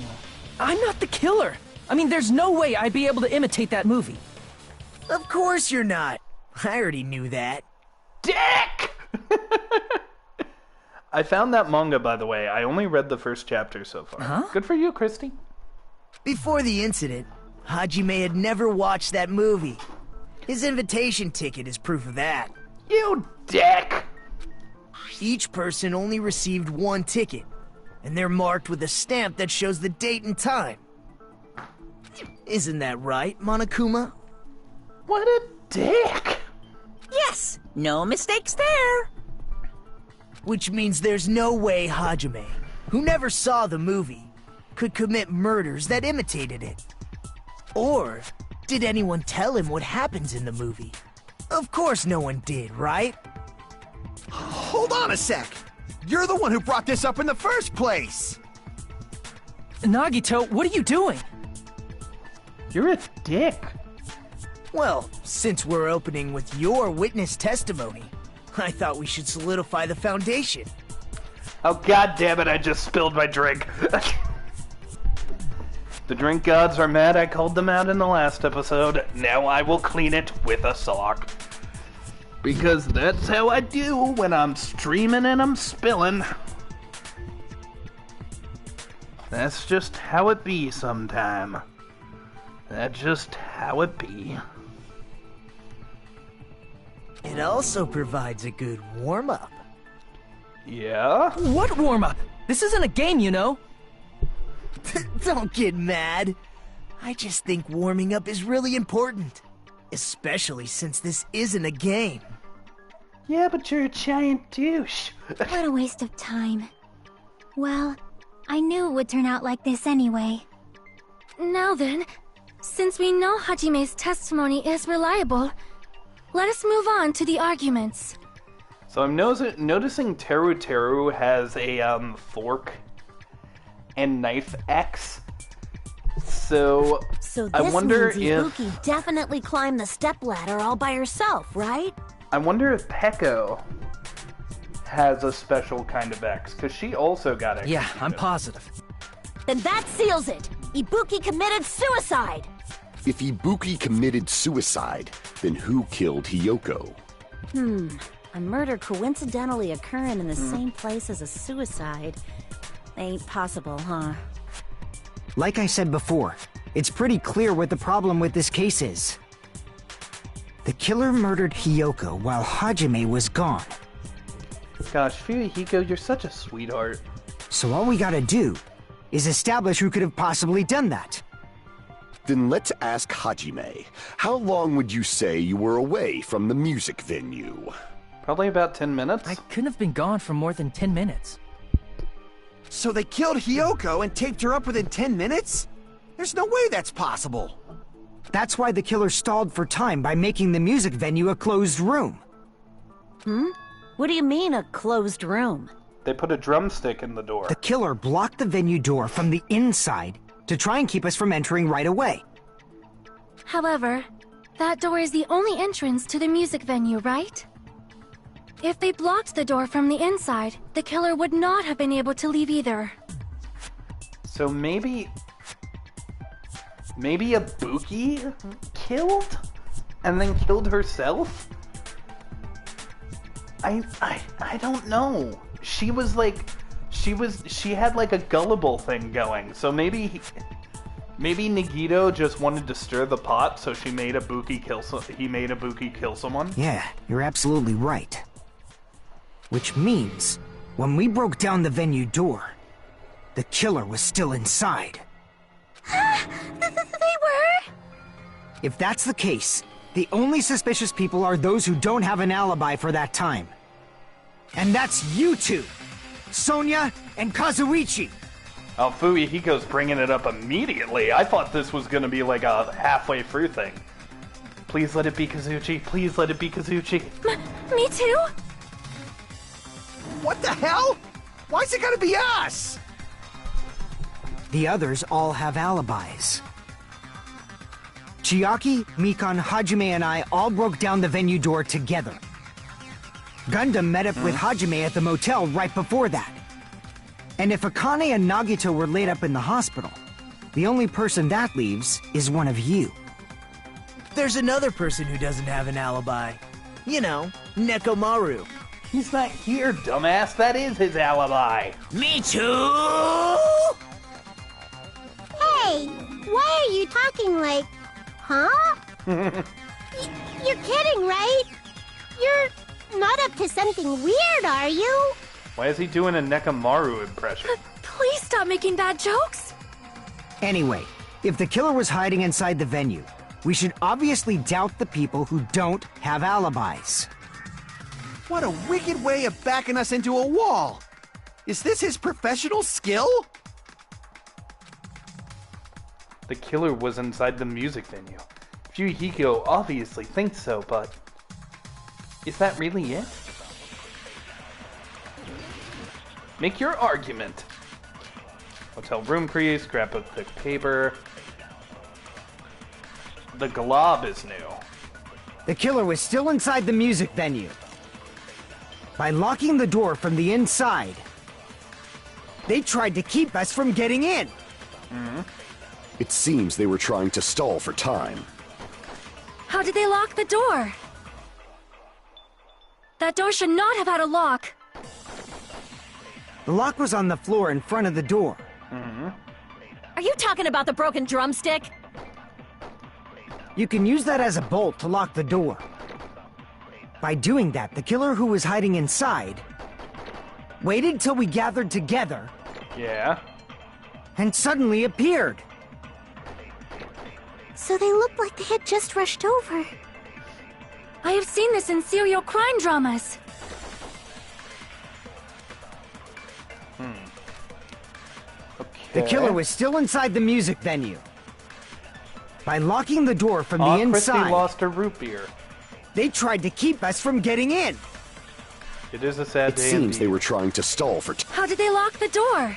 Speaker 10: I'm not the killer! I mean, there's no way I'd be able to imitate that movie.
Speaker 2: Of course you're not. I already knew that.
Speaker 1: Dick! I found that manga, by the way. I only read the first chapter so far.
Speaker 10: Huh?
Speaker 1: Good for you, Christy.
Speaker 2: Before the incident, Hajime had never watched that movie. His invitation ticket is proof of that.
Speaker 1: You dick!
Speaker 2: Each person only received one ticket, and they're marked with a stamp that shows the date and time. Isn't that right, Monokuma?
Speaker 1: What a dick!
Speaker 3: Yes, no mistakes there.
Speaker 2: Which means there's no way Hajime, who never saw the movie, could commit murders that imitated it. Or did anyone tell him what happens in the movie? Of course no one did, right?
Speaker 7: Hold on a sec. You're the one who brought this up in the first place.
Speaker 10: Nagito, what are you doing?
Speaker 1: You're a dick.
Speaker 2: Well, since we're opening with your witness testimony, I thought we should solidify the foundation.
Speaker 1: Oh, god damn it, I just spilled my drink. The drink gods are mad I called them out in the last episode. Now I will clean it with a sock. Because that's how I do when I'm streaming and I'm spilling. That's just how it be sometime. That's just how it be.
Speaker 2: It also provides a good warm-up.
Speaker 1: Yeah?
Speaker 10: What warm-up? This isn't a game, you know.
Speaker 2: Don't get mad. I just think warming up is really important. Especially since this isn't a game.
Speaker 1: Yeah, but you're a giant douche.
Speaker 9: What a waste of time. Well, I knew it would turn out like this anyway.
Speaker 8: Now then, since we know Hajime's testimony is reliable, let us move on to the arguments.
Speaker 1: So I'm noticing Teru Teru has a fork and knife X. So
Speaker 8: this
Speaker 1: I wonder
Speaker 8: means
Speaker 1: if
Speaker 8: Ibuki definitely climbed the stepladder all by herself, right?
Speaker 1: I wonder if Peko has a special kind of X, because she also got X.
Speaker 10: Yeah, I'm positive.
Speaker 8: Then that seals it! Ibuki committed suicide!
Speaker 5: If Ibuki committed suicide, then who killed Hiyoko?
Speaker 8: A murder coincidentally occurring in the same place as a suicide. Ain't possible, huh?
Speaker 11: Like I said before, it's pretty clear what the problem with this case is. The killer murdered Hiyoko while Hajime was gone.
Speaker 1: Gosh, Fuyuhiko, you're such a sweetheart.
Speaker 11: So all we gotta do is establish who could have possibly done that.
Speaker 5: Then let's ask Hajime. How long would you say you were away from the music venue?
Speaker 1: Probably about 10 minutes.
Speaker 10: I couldn't have been gone for more than 10 minutes.
Speaker 7: So they killed Hiyoko and taped her up within 10 minutes? There's no way that's possible.
Speaker 11: That's why the killer stalled for time by making the music venue a closed room.
Speaker 8: What do you mean, a closed room?
Speaker 1: They put a drumstick in the door.
Speaker 11: The killer blocked the venue door from the inside to try and keep us from entering right away.
Speaker 8: However, that door is the only entrance to the music venue, right? If they blocked the door from the inside, the killer would not have been able to leave either.
Speaker 1: So maybe Ibuki killed? And then killed herself? I don't know. She had like a gullible thing going. So maybe Nagito just wanted to stir the pot, so he made Ibuki kill someone.
Speaker 11: Yeah, you're absolutely right. Which means, when we broke down the venue door, the killer was still inside.
Speaker 9: They were?
Speaker 11: If that's the case, the only suspicious people are those who don't have an alibi for that time. And that's you two! Sonia and Kazuichi!
Speaker 1: Oh, Fuyuhiko's bringing it up immediately. I thought this was going to be like a halfway through thing. Please let it be Kazuchi. Please let it be Kazuchi.
Speaker 8: Me too?
Speaker 7: What the hell? Why's it gotta be us?
Speaker 11: The others all have alibis. Chiaki, Mikan, Hajime, and I all broke down the venue door together. Gundam met up with Hajime at the motel right before that. And if Akane and Nagito were laid up in the hospital, the only person that leaves is one of you.
Speaker 2: There's another person who doesn't have an alibi. You know, Nekomaru.
Speaker 1: He's not here, dumbass. That is his alibi.
Speaker 2: Me too!
Speaker 9: Hey, why are you talking like, huh? You're kidding, right? You're not up to something weird, are you?
Speaker 1: Why is he doing a Nekomaru impression?
Speaker 8: Please stop making bad jokes.
Speaker 11: Anyway, if the killer was hiding inside the venue, we should obviously doubt the people who don't have alibis.
Speaker 7: What a wicked way of backing us into a wall! Is this his professional skill?
Speaker 1: The killer was inside the music venue. Fuyuhiko obviously thinks so, but... is that really it? Make your argument. Hotel room crease, scrap of thick paper. The glob is new.
Speaker 11: The killer was still inside the music venue. By locking the door from the inside, they tried to keep us from getting in.
Speaker 5: It seems they were trying to stall for time.
Speaker 8: How did they lock the door? That door should not have had a lock.
Speaker 11: The lock was on the floor in front of the door.
Speaker 3: Are you talking about the broken drumstick?
Speaker 11: You can use that as a bolt to lock the door. By doing that, the killer who was hiding inside waited till we gathered together.
Speaker 1: Yeah.
Speaker 11: And suddenly appeared.
Speaker 9: So they looked like they had just rushed over.
Speaker 8: I have seen this in serial crime dramas.
Speaker 11: The killer was still inside the music venue. By locking the door from the inside,
Speaker 1: Christy lost her root beer.
Speaker 11: they tried to keep us from getting in.
Speaker 1: It is a sad
Speaker 5: It
Speaker 1: day
Speaker 5: seems
Speaker 1: indeed.
Speaker 5: they were trying to stall for
Speaker 8: How did they lock the door?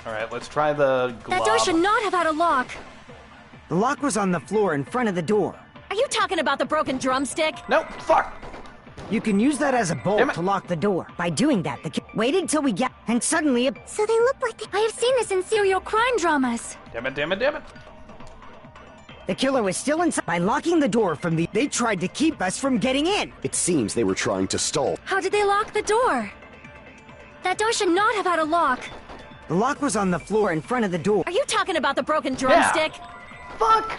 Speaker 1: Alright, let's try the glob.
Speaker 8: That door should not have had a lock.
Speaker 11: The lock was on the floor in front of the door.
Speaker 3: Are you talking about the broken drumstick?
Speaker 1: Nope, fuck!
Speaker 11: You can use that as a
Speaker 1: Damn
Speaker 11: bolt
Speaker 1: it.
Speaker 11: to lock the door. By doing that, the waited till we get and suddenly
Speaker 9: So they looked like they...
Speaker 8: I have seen this in serial crime dramas.
Speaker 1: Damn it, damn it, damn it.
Speaker 11: the killer was still inside. By locking the door from the, they tried to keep us from getting in.
Speaker 5: It seems they were trying to stall.
Speaker 8: How did they lock the door? That door should not have had a lock.
Speaker 11: The lock was on the floor in front of the door.
Speaker 3: Are you talking about the broken drumstick?
Speaker 1: Fuck!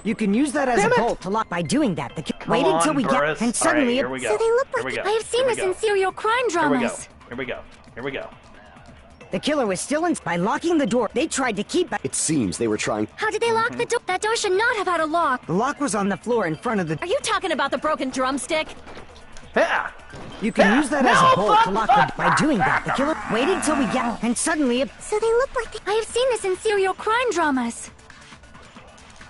Speaker 11: You can use that as
Speaker 1: Damn
Speaker 11: a
Speaker 1: it.
Speaker 11: bolt to lock. By doing that, the
Speaker 1: Come
Speaker 11: waited
Speaker 1: on,
Speaker 11: till we
Speaker 1: Burris.
Speaker 11: get and suddenly
Speaker 1: All right, here we go.
Speaker 9: So they look
Speaker 1: Here
Speaker 9: like
Speaker 1: we go.
Speaker 8: I have seen
Speaker 1: Here we
Speaker 8: this
Speaker 1: go.
Speaker 8: in serial crime
Speaker 1: Here we go.
Speaker 8: dramas.
Speaker 1: Here we go. Here we go.
Speaker 11: the killer was still in. By locking the door, they tried to keep us.
Speaker 5: It seems they were trying.
Speaker 8: How did they lock the door? That door should not have had a lock.
Speaker 11: The lock was on the floor in front of the.
Speaker 3: Are you talking about the broken drumstick?
Speaker 1: Yeah.
Speaker 11: You can use that as a
Speaker 1: No,
Speaker 11: bolt
Speaker 1: fuck,
Speaker 11: to lock
Speaker 1: fuck.
Speaker 11: the. By doing that, the killer waited till we get and suddenly.
Speaker 9: So they looked like they...
Speaker 8: I have seen this in serial crime dramas.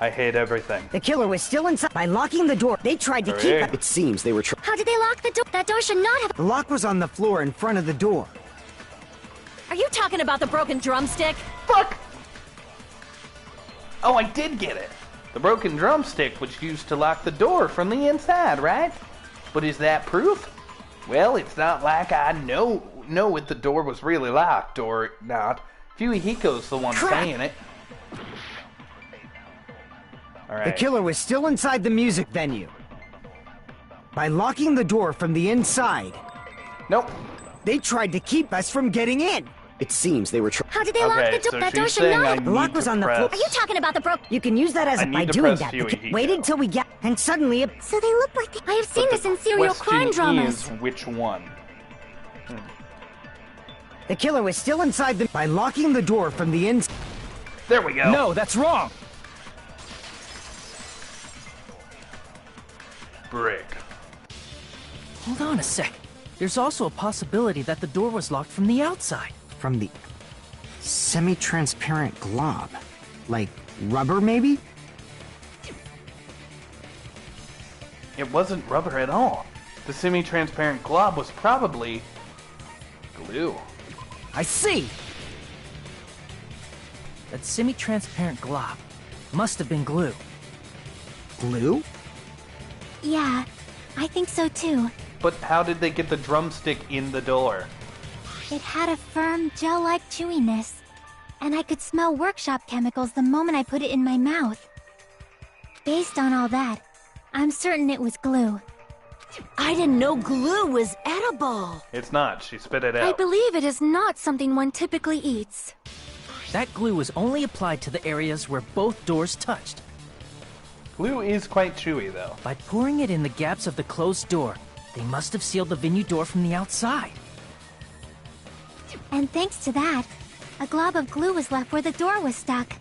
Speaker 1: I hate everything.
Speaker 11: The killer was still inside. By locking the door, they tried to keep
Speaker 1: Hooray.
Speaker 11: us.
Speaker 5: It seems they were trying.
Speaker 8: How did they lock the door? That door should not have.
Speaker 11: The lock was on the floor in front of the door.
Speaker 3: Are you talking about the broken drumstick?
Speaker 1: Fuck! Oh, I did get it. The broken drumstick was used to lock the door from the inside, right? But is that proof? Well, it's not like I know if the door was really locked or not. Fuyuhiko's the one
Speaker 11: Crap.
Speaker 1: saying it. Alright.
Speaker 11: The killer was still inside the music venue. By locking the door from the inside,
Speaker 1: Nope.
Speaker 11: they tried to keep us from getting in.
Speaker 5: It seems they were trying.
Speaker 8: How did they lock
Speaker 1: Okay,
Speaker 8: the door?
Speaker 1: so
Speaker 8: That door
Speaker 1: she's
Speaker 8: should
Speaker 1: saying
Speaker 8: not
Speaker 1: I
Speaker 8: have.
Speaker 11: The lock
Speaker 1: need
Speaker 11: was
Speaker 1: to
Speaker 11: on the
Speaker 1: press.
Speaker 11: floor.
Speaker 3: Are you talking about the broke?
Speaker 11: You can use that as
Speaker 1: I
Speaker 11: a. By
Speaker 1: need to
Speaker 11: doing
Speaker 1: press
Speaker 11: that, the
Speaker 1: Fuyuhiko.
Speaker 11: waited till we get and suddenly.
Speaker 9: So they looked like they...
Speaker 8: I have seen
Speaker 1: But
Speaker 8: this
Speaker 1: the
Speaker 8: in serial crime
Speaker 1: question
Speaker 8: dramas.
Speaker 1: is which one?
Speaker 11: The killer was still inside the. By locking the door from the inside.
Speaker 1: There we go.
Speaker 10: No, that's wrong.
Speaker 1: Brick.
Speaker 10: Hold on a sec. There's also a possibility that the door was locked from the outside.
Speaker 11: From the. Semi-transparent glob. Like rubber, maybe?
Speaker 1: It wasn't rubber at all. The semi-transparent glob was probably glue.
Speaker 10: I see! That semi-transparent glob must have been glue.
Speaker 11: Glue?
Speaker 8: Yeah, I think so too.
Speaker 1: But how did they get the drumstick in the door?
Speaker 8: It had a firm, gel-like chewiness, and I could smell workshop chemicals the moment I put it in my mouth. Based on all that, I'm certain it was glue.
Speaker 3: I didn't know glue was edible.
Speaker 1: It's not. She spit it
Speaker 8: I
Speaker 1: out.
Speaker 8: believe it is not something one typically eats.
Speaker 10: That glue was only applied to the areas where both doors touched.
Speaker 1: Glue is quite chewy, though.
Speaker 10: By pouring it in the gaps of the closed door, they must have sealed the venue door from the outside.
Speaker 8: And thanks to that, a glob of glue was left where the door was stuck.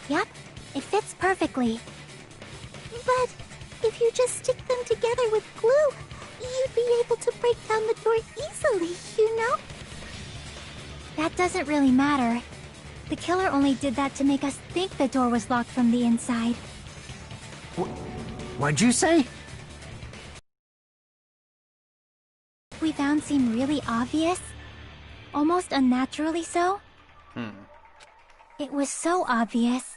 Speaker 8: Yep, it fits perfectly.
Speaker 9: But if you just stick them together with glue, you'd be able to break down the door easily, you know?
Speaker 8: That doesn't really matter. The killer only did that to make us think the door was locked from the inside.
Speaker 11: What'd you say?
Speaker 8: We found seemed really obvious. Almost unnaturally so. It was so obvious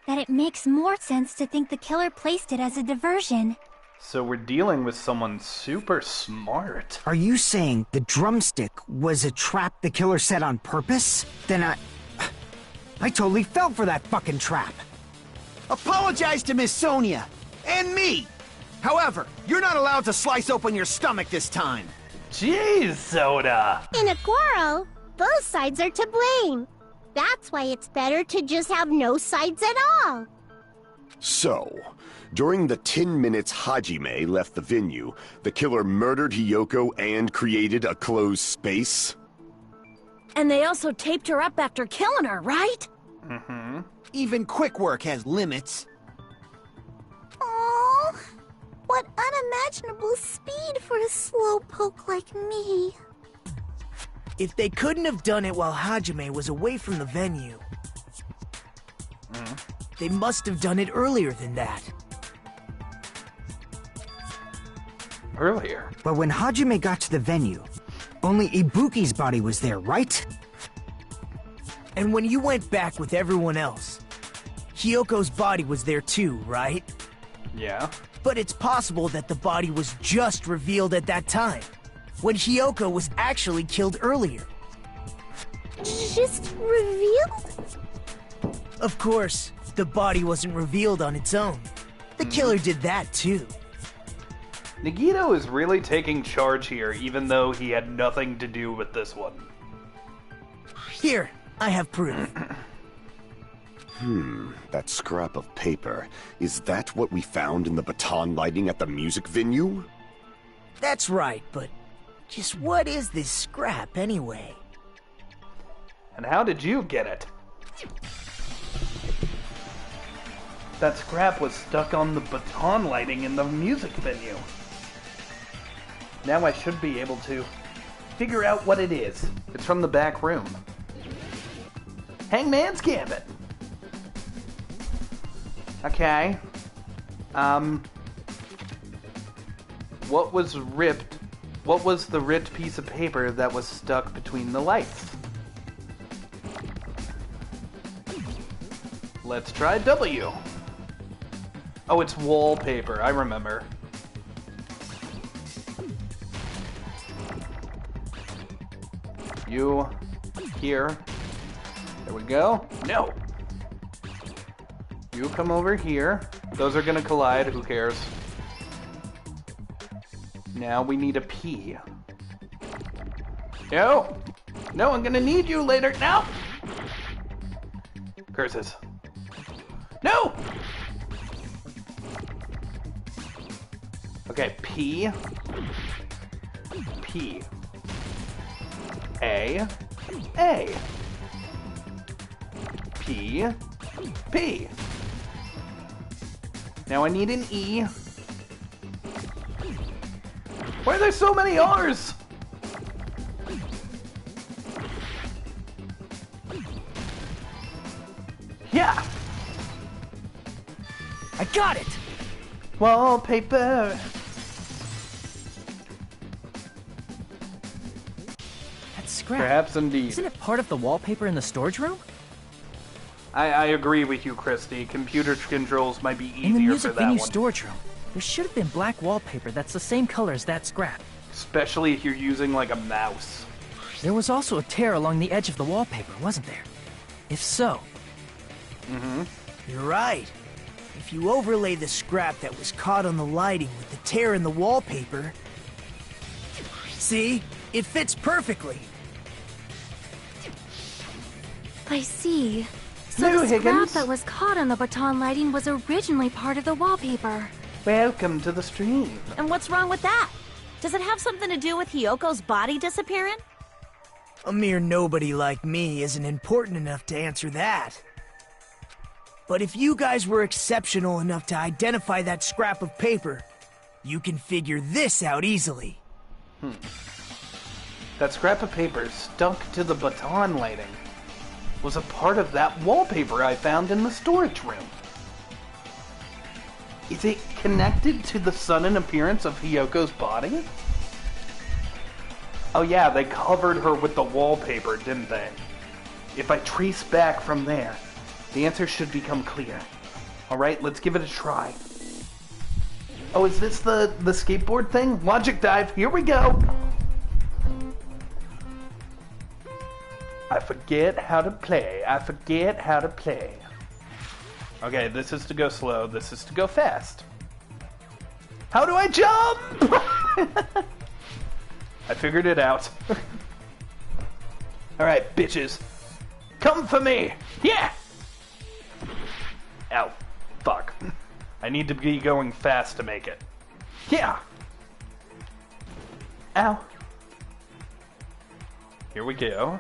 Speaker 8: that it makes more sense to think the killer placed it as a diversion.
Speaker 1: So we're dealing with someone super smart.
Speaker 11: Are you saying the drumstick was a trap the killer set on purpose? Then I totally fell for that fucking trap.
Speaker 7: Apologize to Miss Sonia. And me. However, you're not allowed to slice open your stomach this time.
Speaker 1: Jeez, Soda!
Speaker 9: In a quarrel, both sides are to blame. That's why it's better to just have no sides at all.
Speaker 5: So, during the 10 minutes Hajime left the venue, the killer murdered Hiyoko and created a closed space?
Speaker 3: And they also taped her up after killing her, right?
Speaker 1: Mm-hmm.
Speaker 7: Even quick work has limits.
Speaker 9: Oh, what unimaginable speed for a slowpoke like me.
Speaker 2: If they couldn't have done it while Hajime was away from the venue, they must have done it earlier than that.
Speaker 1: Earlier?
Speaker 11: But when Hajime got to the venue, only Ibuki's body was there, right?
Speaker 2: And when you went back with everyone else, Hiyoko's body was there too, right?
Speaker 1: Yeah.
Speaker 2: But it's possible that the body was just revealed at that time, when Hiyoko was actually killed earlier.
Speaker 9: Just revealed?
Speaker 2: Of course, the body wasn't revealed on its own. The killer did that too.
Speaker 1: Nagito is really taking charge here, even though he had nothing to do with this one.
Speaker 2: Here, I have proof.
Speaker 5: That scrap of paper. Is that what we found in the baton lighting at the music venue?
Speaker 2: That's right, but just what is this scrap anyway?
Speaker 1: And how did you get it? That scrap was stuck on the baton lighting in the music venue. Now I should be able to figure out what it is. It's from the back room. Hangman's Gambit. Okay. What was ripped? What was the ripped piece of paper that was stuck between the lights? Let's try W. Oh, it's wallpaper. I remember. You here. There we go. No. You come over here. Those are gonna collide. Who cares? Now we need a P. No. No, I'm gonna need you later. No. Curses. No. Okay, P. P. A. A. P. P. Now I need an E. Why are there so many R's? Yeah!
Speaker 10: I got it!
Speaker 1: Wallpaper!
Speaker 10: That's scrap.
Speaker 1: Perhaps indeed.
Speaker 10: Isn't it part of the wallpaper in the storage room?
Speaker 1: I agree with you, Christy. Computer controls might be easier
Speaker 10: in the
Speaker 1: for
Speaker 10: music
Speaker 1: that
Speaker 10: venue
Speaker 1: one.
Speaker 10: storage room, there should have been black wallpaper that's the same color as that scrap.
Speaker 1: Especially if you're using like a mouse.
Speaker 10: There was also a tear along the edge of the wallpaper, wasn't there? If so...
Speaker 2: You're right. If you overlay the scrap that was caught on the lighting with the tear in the wallpaper... See? It fits perfectly.
Speaker 9: I see. So
Speaker 1: Hello,
Speaker 9: the scrap
Speaker 1: Higgins.
Speaker 9: that was caught on the baton lighting was originally part of the wallpaper.
Speaker 1: Welcome to the stream.
Speaker 3: And what's wrong with that? Does it have something to do with Hiyoko's body disappearing?
Speaker 2: A mere nobody like me isn't important enough to answer that. But if you guys were exceptional enough to identify that scrap of paper, you can figure this out easily.
Speaker 1: That scrap of paper stuck to the baton lighting was a part of that wallpaper I found in the storage room. Is it connected to the sudden appearance of Hiyoko's body? Oh yeah, they covered her with the wallpaper, didn't they? If I trace back from there, the answer should become clear. Alright, let's give it a try. Oh, is this the skateboard thing? Logic dive, here we go! I forget how to play. I forget how to play. Okay, this is to go slow. This is to go fast. How do I jump? I figured it out. Alright, bitches. Come for me! Yeah! Ow. Fuck. I need to be going fast to make it. Yeah! Ow. Here we go.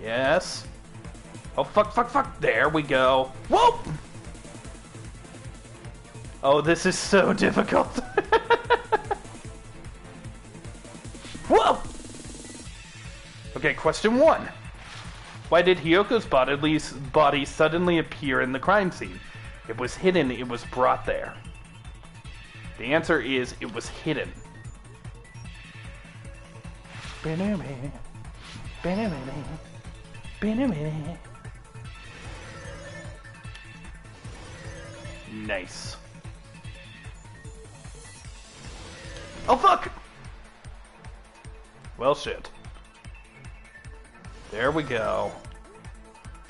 Speaker 1: Yes. Oh, fuck, fuck, fuck. There we go. Whoa! Oh, this is so difficult. Whoa! Okay, question 1. Why did Hiyoko's body suddenly appear in the crime scene? It was hidden, it was brought there. The answer is, it was hidden. Nice. Oh fuck! Well shit. There we go.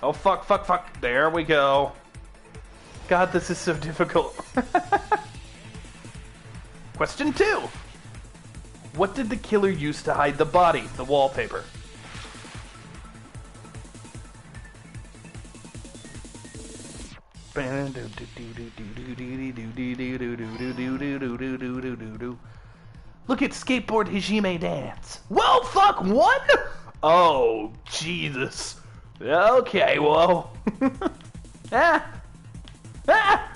Speaker 1: Oh fuck, fuck, fuck. There we go. God, this is so difficult. Question 2. What did the killer use to hide the body, the wallpaper? Look at skateboard Hajime dance. Whoa, fuck, what? Oh, Jesus. Okay, whoa. Ah! Ah!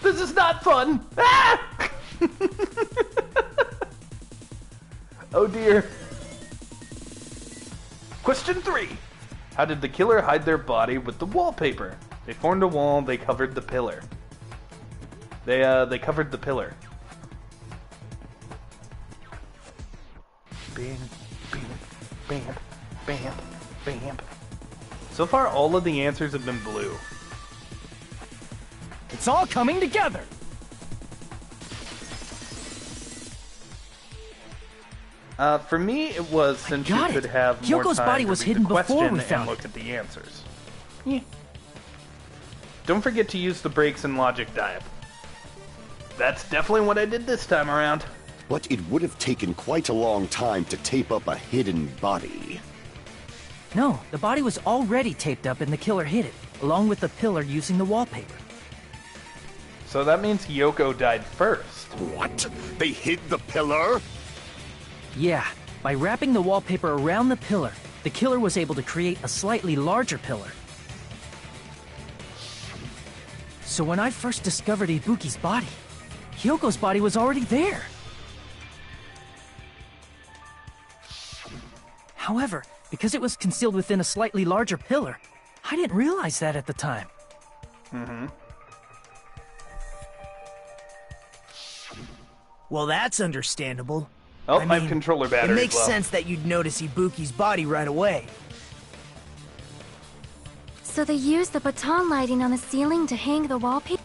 Speaker 1: This is not fun. Ah! Oh dear. Question 3. How did the killer hide their body with the wallpaper? They formed a wall, they covered the pillar. They covered the pillar. Bam, bam, bam, bam, bam. So far, all of the answers have been blue.
Speaker 10: It's all coming together!
Speaker 1: For me, it was since you could have more
Speaker 10: Hyoko's
Speaker 1: time
Speaker 10: body
Speaker 1: to
Speaker 10: was
Speaker 1: read
Speaker 10: hidden
Speaker 1: the question
Speaker 10: before we
Speaker 1: and
Speaker 10: found
Speaker 1: look
Speaker 10: it.
Speaker 1: at the answers. Yeah. Don't forget to use the brakes and logic dive. That's definitely what I did this time around.
Speaker 5: But it would have taken quite a long time to tape up a hidden body.
Speaker 10: No, the body was already taped up and the killer hid it, along with the pillar using the wallpaper.
Speaker 1: So that means Hiyoko died first.
Speaker 5: What? They hid the pillar?
Speaker 10: Yeah, by wrapping the wallpaper around the pillar, the killer was able to create a slightly larger pillar. So when I first discovered Ibuki's body, Hyoko's body was already there. However, because it was concealed within a slightly larger pillar, I didn't realize that at the time.
Speaker 2: Well, that's understandable.
Speaker 1: Oh,
Speaker 2: I
Speaker 1: my
Speaker 2: mean,
Speaker 1: controller battery.
Speaker 2: It makes sense that you'd notice Ibuki's body right away.
Speaker 8: So they used the baton lighting on the ceiling to hang the wallpaper?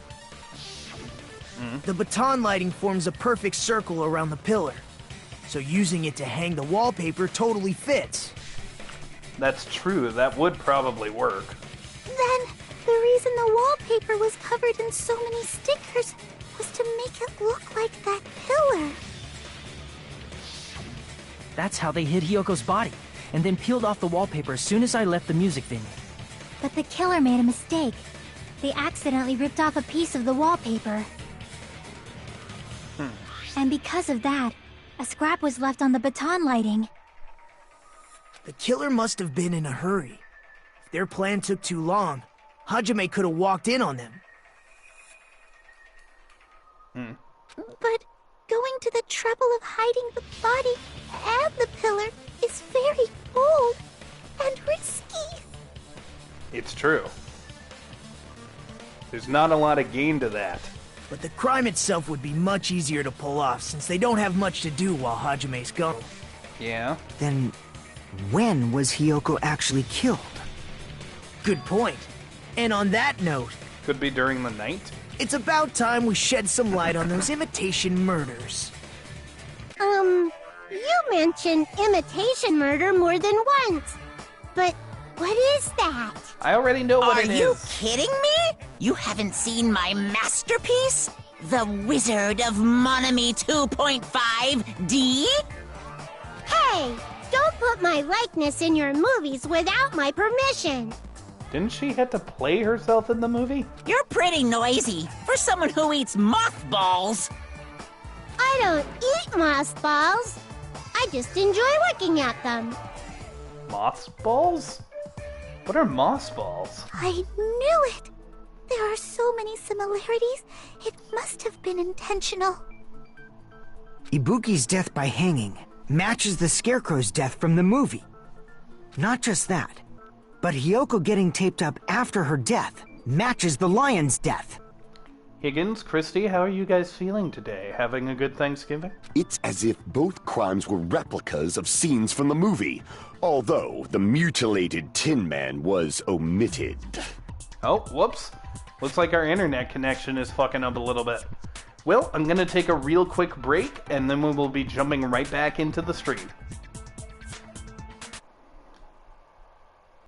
Speaker 2: The baton lighting forms a perfect circle around the pillar. So using it to hang the wallpaper totally fits.
Speaker 1: That's true. That would probably work.
Speaker 9: Then, the reason the wallpaper was covered in so many stickers was to make it look like that pillar.
Speaker 10: That's how they hid Hiyoko's body, and then peeled off the wallpaper as soon as I left the music venue.
Speaker 8: But the killer made a mistake. They accidentally ripped off a piece of the wallpaper. And because of that, a scrap was left on the baton lighting.
Speaker 2: The killer must have been in a hurry. If their plan took too long, Hajime could have walked in on them.
Speaker 9: But going to the trouble of hiding the body and the pillar is very bold and risky.
Speaker 1: It's true. There's not a lot of gain to that.
Speaker 2: But the crime itself would be much easier to pull off since they don't have much to do while Hajime's gone.
Speaker 1: Yeah?
Speaker 11: Then, when was Hiyoko actually killed?
Speaker 2: Good point. And on that note,
Speaker 1: Could be during the night?
Speaker 2: it's about time we shed some light on those imitation murders.
Speaker 9: You mentioned imitation murder more than once. But what is that?
Speaker 1: I already know what
Speaker 3: Are
Speaker 1: it is.
Speaker 3: you kidding me? You haven't seen my masterpiece? The Wizard of Monami 2.5D?
Speaker 9: Hey, don't put my likeness in your movies without my permission.
Speaker 1: Didn't she have to play herself in the movie?
Speaker 3: You're pretty noisy for someone who eats mothballs.
Speaker 9: I don't eat mothballs. I just enjoy looking at them.
Speaker 1: Moss balls? What are moss balls?
Speaker 9: I knew it. There are so many similarities. It must have been intentional.
Speaker 11: Ibuki's death by hanging matches the Scarecrow's death from the movie. Not just that, but Hiyoko getting taped up after her death matches the lion's death.
Speaker 1: Higgins, Christy, how are you guys feeling today? Having a good Thanksgiving?
Speaker 5: It's as if both crimes were replicas of scenes from the movie, although the mutilated Tin Man was omitted.
Speaker 1: Oh, whoops. Looks like our internet connection is fucking up a little bit. Well, I'm gonna take a real quick break, and then we will be jumping right back into the stream.